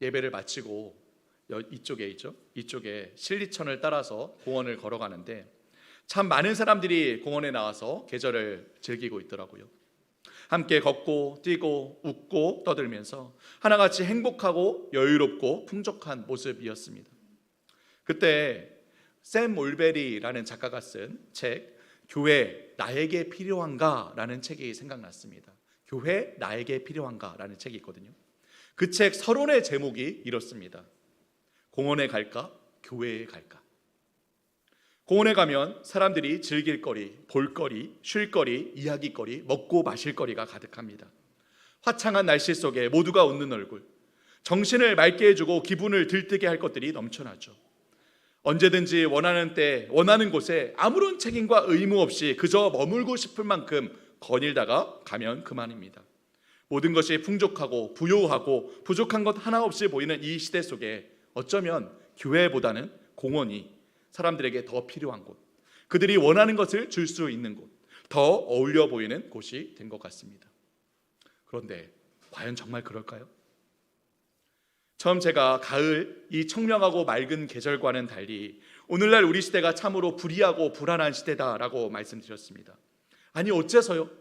예배를 마치고 이쪽에 있죠? 이쪽에 신리천을 따라서 공원을 걸어가는데 참 많은 사람들이 공원에 나와서 계절을 즐기고 있더라고요. 함께 걷고 뛰고 웃고 떠들면서 하나같이 행복하고 여유롭고 풍족한 모습이었습니다. 그때 샘 올베리라는 작가가 쓴 책 교회 나에게 필요한가? 라는 책이 생각났습니다. 교회 나에게 필요한가? 라는 책이 있거든요. 그 책 서론의 제목이 이렇습니다. 공원에 갈까? 교회에 갈까? 공원에 가면 사람들이 즐길 거리, 볼 거리, 쉴 거리, 이야기 거리, 먹고 마실 거리가 가득합니다. 화창한 날씨 속에 모두가 웃는 얼굴, 정신을 맑게 해주고 기분을 들뜨게 할 것들이 넘쳐나죠. 언제든지 원하는 때 원하는 곳에 아무런 책임과 의무 없이 그저 머물고 싶을 만큼 거닐다가 가면 그만입니다. 모든 것이 풍족하고 부요하고 부족한 것 하나 없이 보이는 이 시대 속에 어쩌면 교회보다는 공원이 사람들에게 더 필요한 곳, 그들이 원하는 것을 줄 수 있는 곳, 더 어울려 보이는 곳이 된 것 같습니다. 그런데 과연 정말 그럴까요? 처음 제가 가을, 이 청명하고 맑은 계절과는 달리 오늘날 우리 시대가 참으로 불이하고 불안한 시대다라고 말씀드렸습니다. 아니 어째서요?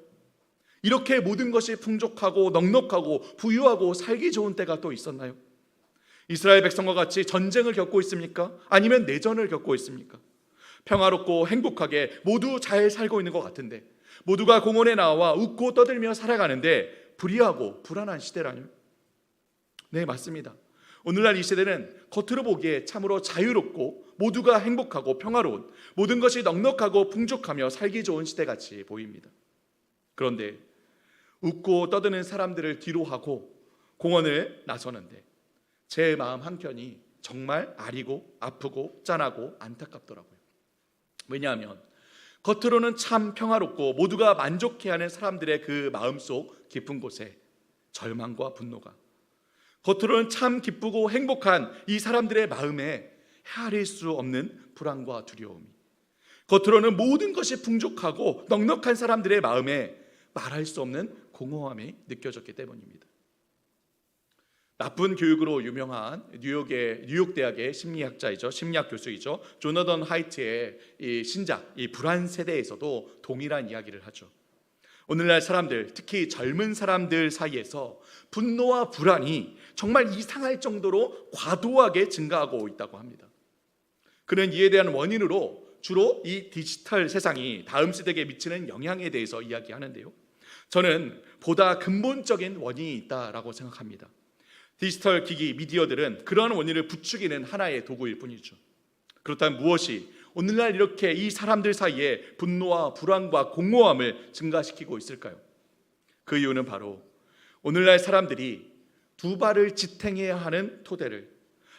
이렇게 모든 것이 풍족하고 넉넉하고 부유하고 살기 좋은 때가 또 있었나요? 이스라엘 백성과 같이 전쟁을 겪고 있습니까? 아니면 내전을 겪고 있습니까? 평화롭고 행복하게 모두 잘 살고 있는 것 같은데, 모두가 공원에 나와 웃고 떠들며 살아가는데 불이하고 불안한 시대라뇨? 네, 맞습니다. 오늘날 이 시대는 겉으로 보기에 참으로 자유롭고 모두가 행복하고 평화로운, 모든 것이 넉넉하고 풍족하며 살기 좋은 시대같이 보입니다. 그런데 웃고 떠드는 사람들을 뒤로하고 공원을 나서는데 제 마음 한켠이 정말 아리고 아프고 짠하고 안타깝더라고요. 왜냐하면 겉으로는 참 평화롭고 모두가 만족해하는 사람들의 그 마음속 깊은 곳에 절망과 분노가, 겉으로는 참 기쁘고 행복한 이 사람들의 마음에 헤아릴 수 없는 불안과 두려움이, 겉으로는 모든 것이 풍족하고 넉넉한 사람들의 마음에 말할 수 없는 공허함이 느껴졌기 때문입니다. 나쁜 교육으로 유명한 뉴욕 대학의 심리학자이죠, 심리학 교수이죠, 조나던 하이트의 이 신작, 이 불안 세대에서도 동일한 이야기를 하죠. 오늘날 사람들, 특히 젊은 사람들 사이에서 분노와 불안이 정말 이상할 정도로 과도하게 증가하고 있다고 합니다. 그는 이에 대한 원인으로 주로 이 디지털 세상이 다음 세대에게 미치는 영향에 대해서 이야기하는데요, 저는 보다 근본적인 원인이 있다라고 생각합니다. 디지털 기기, 미디어들은 그러한 원인을 부추기는 하나의 도구일 뿐이죠. 그렇다면 무엇이 오늘날 이렇게 이 사람들 사이에 분노와 불안과 공허함을 증가시키고 있을까요? 그 이유는 바로 오늘날 사람들이 두 발을 지탱해야 하는 토대를,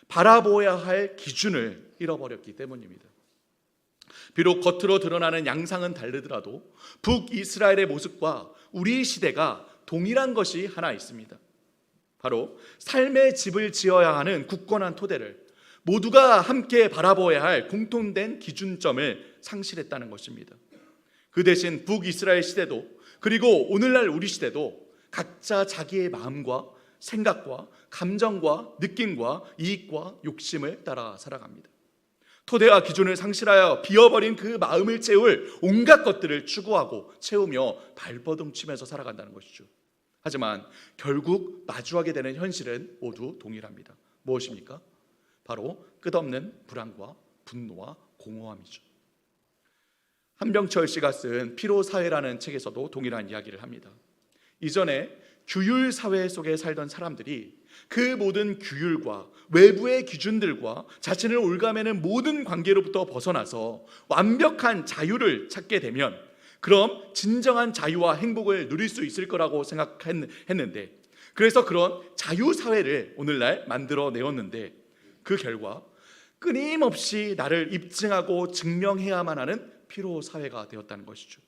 바라보아야 할 기준을 잃어버렸기 때문입니다. 비록 겉으로 드러나는 양상은 다르더라도 북이스라엘의 모습과 우리 시대가 동일한 것이 하나 있습니다. 바로 삶의 집을 지어야 하는 굳건한 토대를, 모두가 함께 바라보아야 할 공통된 기준점을 상실했다는 것입니다. 그 대신 북이스라엘 시대도, 그리고 오늘날 우리 시대도 각자 자기의 마음과 생각과 감정과 느낌과 이익과 욕심을 따라 살아갑니다. 토대와 기준을 상실하여 비어버린 그 마음을 채울 온갖 것들을 추구하고 채우며 발버둥치면서 살아간다는 것이죠. 하지만 결국 마주하게 되는 현실은 모두 동일합니다. 무엇입니까? 바로 끝없는 불안과 분노와 공허함이죠. 한병철 씨가 쓴 피로사회라는 책에서도 동일한 이야기를 합니다. 이전에 규율사회 속에 살던 사람들이 그 모든 규율과 외부의 기준들과 자신을 올가매는 모든 관계로부터 벗어나서 완벽한 자유를 찾게 되면 그럼 진정한 자유와 행복을 누릴 수 있을 거라고 생각했는데, 그래서 그런 자유사회를 오늘날 만들어내었는데 그 결과 끊임없이 나를 입증하고 증명해야만 하는 피로사회가 되었다는 것이죠.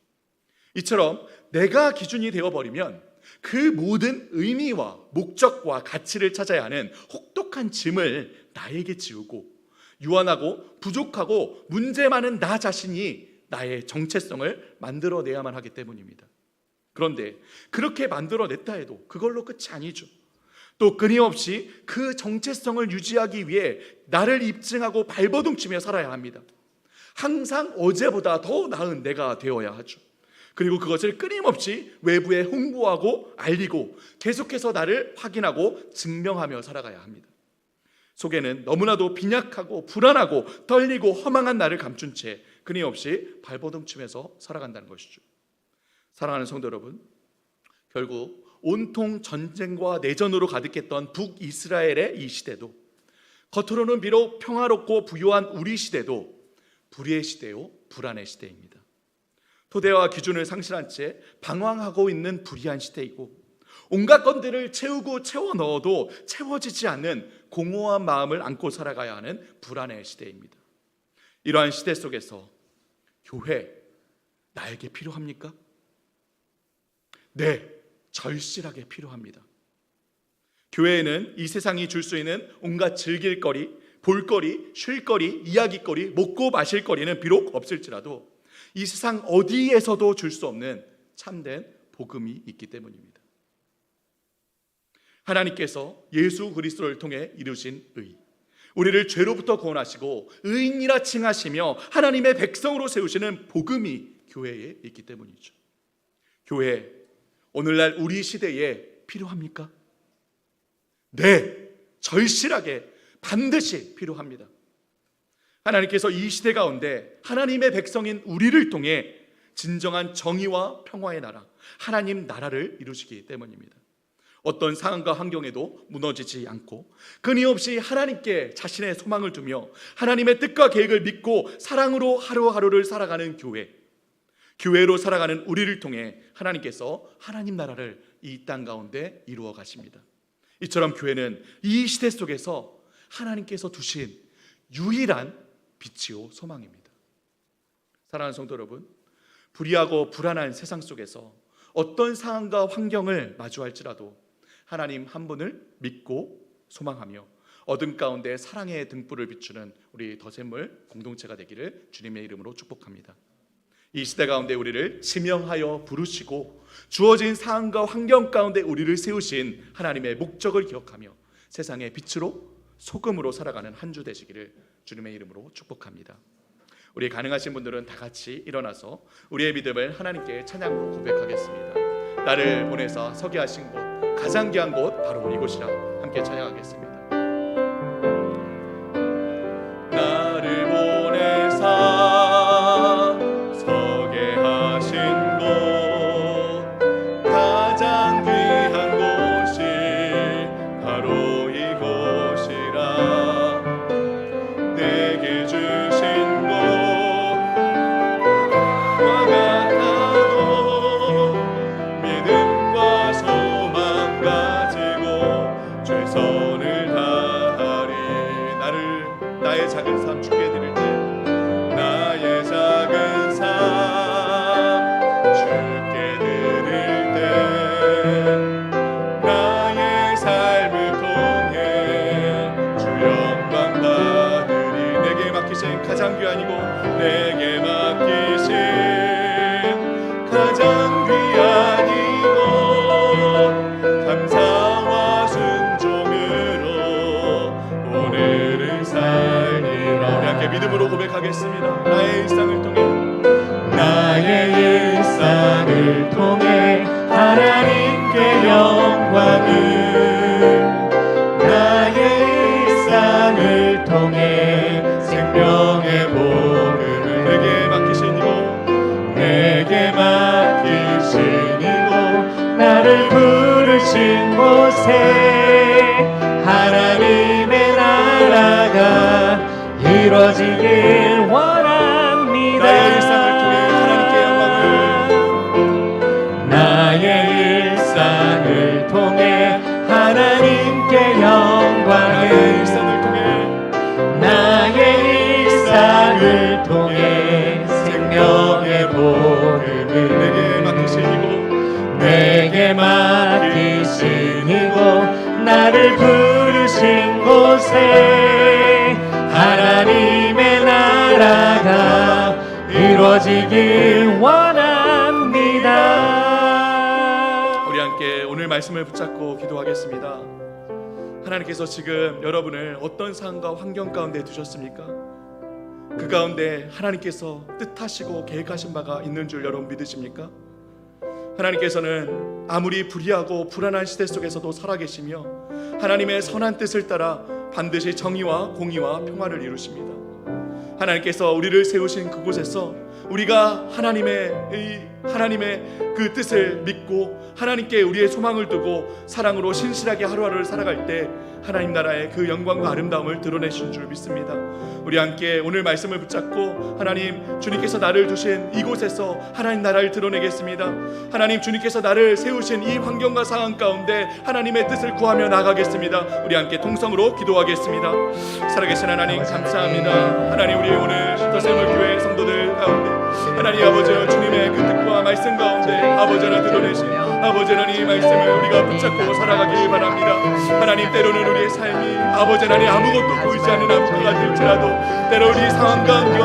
이처럼 내가 기준이 되어버리면 그 모든 의미와 목적과 가치를 찾아야 하는 혹독한 짐을 나에게 지우고 유한하고 부족하고 문제 많은 나 자신이 나의 정체성을 만들어내야만 하기 때문입니다. 그런데 그렇게 만들어냈다 해도 그걸로 끝이 아니죠. 또 끊임없이 그 정체성을 유지하기 위해 나를 입증하고 발버둥치며 살아야 합니다. 항상 어제보다 더 나은 내가 되어야 하죠. 그리고 그것을 끊임없이 외부에 홍보하고 알리고 계속해서 나를 확인하고 증명하며 살아가야 합니다. 속에는 너무나도 빈약하고 불안하고 떨리고 허망한 나를 감춘 채 끊임없이 발버둥치면서 살아간다는 것이죠. 사랑하는 성도 여러분, 결국 온통 전쟁과 내전으로 가득했던 북이스라엘의 이 시대도, 겉으로는 비록 평화롭고 부유한 우리 시대도 불의의 시대요, 불안의 시대입니다. 토대와 기준을 상실한 채 방황하고 있는 불의한 시대이고, 온갖 것들을 채우고 채워 넣어도 채워지지 않는 공허한 마음을 안고 살아가야 하는 불안의 시대입니다. 이러한 시대 속에서 교회, 나에게 필요합니까? 네, 절실하게 필요합니다. 교회에는 이 세상이 줄 수 있는 온갖 즐길거리, 볼거리, 쉴거리, 이야기거리, 먹고 마실거리는 비록 없을지라도 이 세상 어디에서도 줄 수 없는 참된 복음이 있기 때문입니다. 하나님께서 예수 그리스도를 통해 이루신 의, 우리를 죄로부터 구원하시고 의인이라 칭하시며 하나님의 백성으로 세우시는 복음이 교회에 있기 때문이죠. 교회, 오늘날 우리 시대에 필요합니까? 네, 절실하게 반드시 필요합니다. 하나님께서 이 시대 가운데 하나님의 백성인 우리를 통해 진정한 정의와 평화의 나라, 하나님 나라를 이루시기 때문입니다. 어떤 상황과 환경에도 무너지지 않고 끊임없이 하나님께 자신의 소망을 두며 하나님의 뜻과 계획을 믿고 사랑으로 하루하루를 살아가는 교회, 교회로 살아가는 우리를 통해 하나님께서 하나님 나라를 이 땅 가운데 이루어 가십니다. 이처럼 교회는 이 시대 속에서 하나님께서 두신 유일한 빛이요 소망입니다. 사랑하는 성도 여러분, 불의하고 불안한 세상 속에서 어떤 상황과 환경을 마주할지라도 하나님 한 분을 믿고 소망하며 어둠 가운데 사랑의 등불을 비추는 우리 더샘물 공동체가 되기를 주님의 이름으로 축복합니다. 이 시대 가운데 우리를 지명하여 부르시고 주어진 상황과 환경 가운데 우리를 세우신 하나님의 목적을 기억하며 세상의 빛으로 소금으로 살아가는 한 주 되시기를 주님의 이름으로 축복합니다. 우리 가능하신 분들은 다 같이 일어나서 우리의 믿음을 하나님께 찬양으로 고백하겠습니다. 나를 보내사 서게 하신 곳, 가장 귀한 곳 바로 이곳이라 함께 찬양하겠습니다. 나를 보내사 서게 하신 곳, 가장 귀한 곳이 바로 이곳이라. 내게 주신 것과 같아도 믿음과 소망 가지고 최선을 다하리. 나의 작은 삶 주께 드릴 때, 나의 작은 삶 주께 드릴 때, 나의 삶을 통해 주 영광 받으리. 내게 맡기신 가장 귀한이고 내게 맡기신 가장 귀한 이곳, 감사와 순종으로 오늘을 살리라. 우리 함께 믿음으로 고백하겠습니다. 나의 일상을 통해 나의 일상을 통해 하나님께 영광을, 나의 일상을 통해 생명의 복음을 내게 맡기신 이고 내게 맡기신 이곳, 나를 부르신 곳에 하나님의 나라가 이루어지길 원합니다. 나의 일상을 통해 하나님께 영광을, 나의 일상을 통해 하나님께 영광을, 나의 일상을 통해 나의 일상을 통해 생명의 복음을 내게 맡기신 이고 내게 맡기신 이곳, 나를 부르신 곳에 하나님의 나라가 이루어지길 원합니다. 우리 함께 오늘 말씀을 붙잡고 기도하겠습니다. 하나님께서 지금 여러분을 어떤 상황과 환경 가운데 두셨습니까? 그 가운데 하나님께서 뜻하시고 계획하신 바가 있는 줄 여러분 믿으십니까? 하나님께서는 아무리 불의하고 불안한 시대 속에서도 살아계시며 하나님의 선한 뜻을 따라 반드시 정의와 공의와 평화를 이루십니다. 하나님께서 우리를 세우신 그곳에서 우리가 하나님의 그 뜻을 믿고 하나님께 우리의 소망을 두고 사랑으로 신실하게 하루하루를 살아갈 때 하나님 나라의 그 영광과 아름다움을 드러내신 줄 믿습니다. 우리 함께 오늘 말씀을 붙잡고 하나님 주님께서 나를 두신 이곳에서 하나님 나라를 드러내겠습니다. 하나님 주님께서 나를 세우신 이 환경과 상황 가운데 하나님의 뜻을 구하며 나가겠습니다. 우리 함께 통성으로 기도하겠습니다. 살아계신 하나님 감사합니다. 하나님 우리 오늘 더세물교회 성도들 가운데 하나님 아버지 주님의 그 뜻과 말씀 가운데 아버지 하나 드러내신 아버지 하나님 말씀을 우리가 붙잡고 살아가길 바랍니다. 하나님 때로는 우리의 삶이 아버지 하나님 아무것도 보이지 않는 아무것가 될지라도 때로 우리 상황 가운데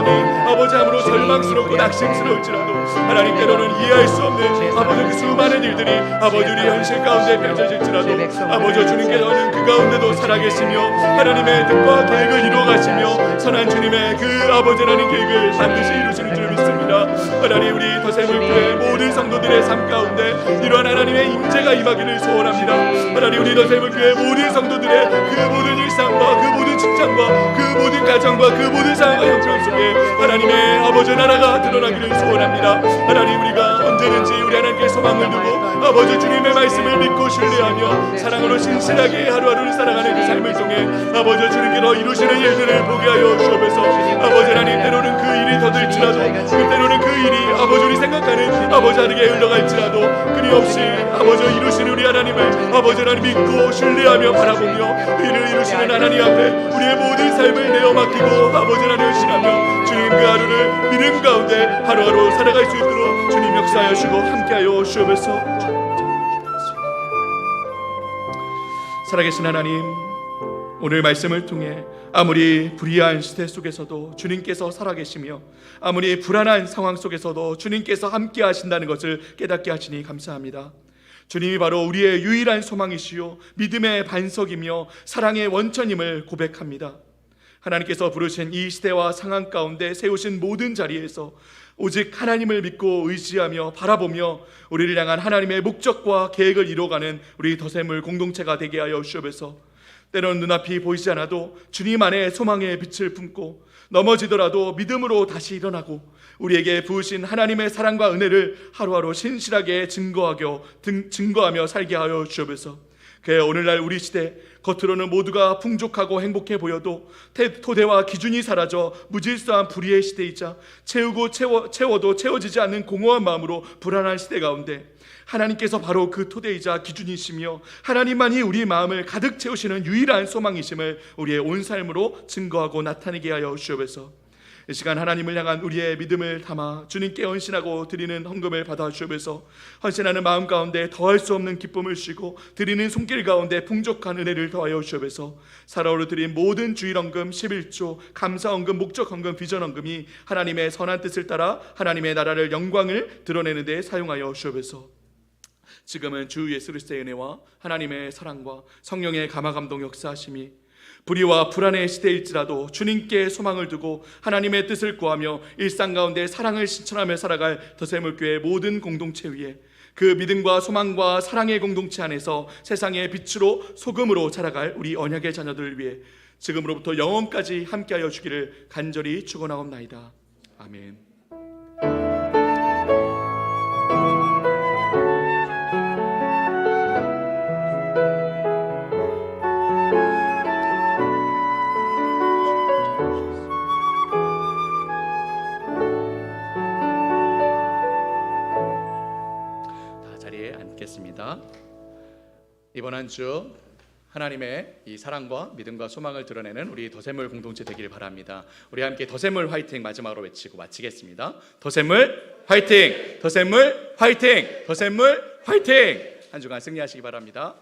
아버지 아무로 절망스럽고 낙심스러울지라도 하나님 때로는 이해할 수 없는 아버지 그 수많은 일들이 아버지 우리 현실 가운데 펼쳐질지라도 아버지 주님께서는 그 가운데도 살아계시며 하나님의 뜻과 계획을 이루어가시며 선한 주님의 그 아버지 하나님 계획을 반드시 이루시는 줄 믿습니다. 하나님 우리 더세물교회 모든 성도들의 삶 가운데 이러한 하나님의 임재가 임하기를 소원합니다. 하나님 우리 더세물교회 모든 성도들의 그 모든 일상과 그 모든 직장과 그 모든 가정과 그 모든 상황과 형편 속에 하나님의 아버지 나라가 드러나기를 소원합니다. 하나님 우리가 언제든지 우리 하나님께 소망을 두고 아버지 주님의 말씀을 믿고 신뢰하며 사랑으로 신실하게 하루하루를 살아가는 그 삶을 통해 아버지 주님께서 이루시는 일들을 보게 하여 주옵소서. 아버지 하나님 때로는 그 일이 더딜지라도 때로는 그 일이 아버지 우리 생각하는 아버지 하나님께 흘러갈지라도 끊임없이 아버지 이루시는 우리 하나님을 아버지 하나님 믿고 신뢰하며 바라보며 그 일을 이루시는 하나님 앞에 우리의 모든 삶을 내어 맡기고 아버지 하나님을 신하며 주님 그 하루를 믿음 가운데 하루하루 살아갈 수 있도록 주님 역사하시고 함께하여 주옵소서. 살아계신 하나님 오늘 말씀을 통해 아무리 불의한 시대 속에서도 주님께서 살아계시며 아무리 불안한 상황 속에서도 주님께서 함께 하신다는 것을 깨닫게 하시니 감사합니다. 주님이 바로 우리의 유일한 소망이시요 믿음의 반석이며 사랑의 원천임을 고백합니다. 하나님께서 부르신 이 시대와 상황 가운데 세우신 모든 자리에서 오직 하나님을 믿고 의지하며 바라보며 우리를 향한 하나님의 목적과 계획을 이루어가는 우리 더세물 공동체가 되게 하여 주옵소서. 때로는 눈앞이 보이지 않아도 주님 안에 소망의 빛을 품고 넘어지더라도 믿음으로 다시 일어나고 우리에게 부으신 하나님의 사랑과 은혜를 하루하루 신실하게 증거하며 살게 하여 주옵소서. 그의 오늘날 우리 시대 겉으로는 모두가 풍족하고 행복해 보여도 토대와 기준이 사라져 무질서한 불의의 시대이자 채워도 채워지지 않는 공허한 마음으로 불안한 시대 가운데 하나님께서 바로 그 토대이자 기준이시며 하나님만이 우리 마음을 가득 채우시는 유일한 소망이심을 우리의 온 삶으로 증거하고 나타내게 하여 주옵소서. 이 시간 하나님을 향한 우리의 믿음을 담아 주님께 헌신하고 드리는 헌금을 받아 주옵소서. 헌신하는 마음 가운데 더할 수 없는 기쁨을 쉬고 드리는 손길 가운데 풍족한 은혜를 더하여 주옵소서. 살아오르 드린 모든 주일 헌금, 11조, 감사 헌금, 목적 헌금, 비전 헌금이 하나님의 선한 뜻을 따라 하나님의 나라를 영광을 드러내는 데 사용하여 주옵소서. 지금은 주 예수 그리스도의 은혜와 하나님의 사랑과 성령의 감화 감동 역사하심이 불의와 불안의 시대일지라도 주님께 소망을 두고 하나님의 뜻을 구하며 일상 가운데 사랑을 실천하며 살아갈 더세물교회 모든 공동체 위에 그 믿음과 소망과 사랑의 공동체 안에서 세상의 빛으로 소금으로 자라갈 우리 언약의 자녀들을 위해 지금으로부터 영원까지 함께하여 주기를 간절히 축원하옵나이다. 아멘. 자리에 앉겠습니다. 이번 한 주 하나님의 이 사랑과 믿음과 소망을 드러내는 우리 더세물 공동체 되기를 바랍니다. 우리 함께 더세물 화이팅 마지막으로 외치고 마치겠습니다. 더세물 화이팅! 더세물 화이팅! 더세물 화이팅! 한 주간 승리하시기 바랍니다.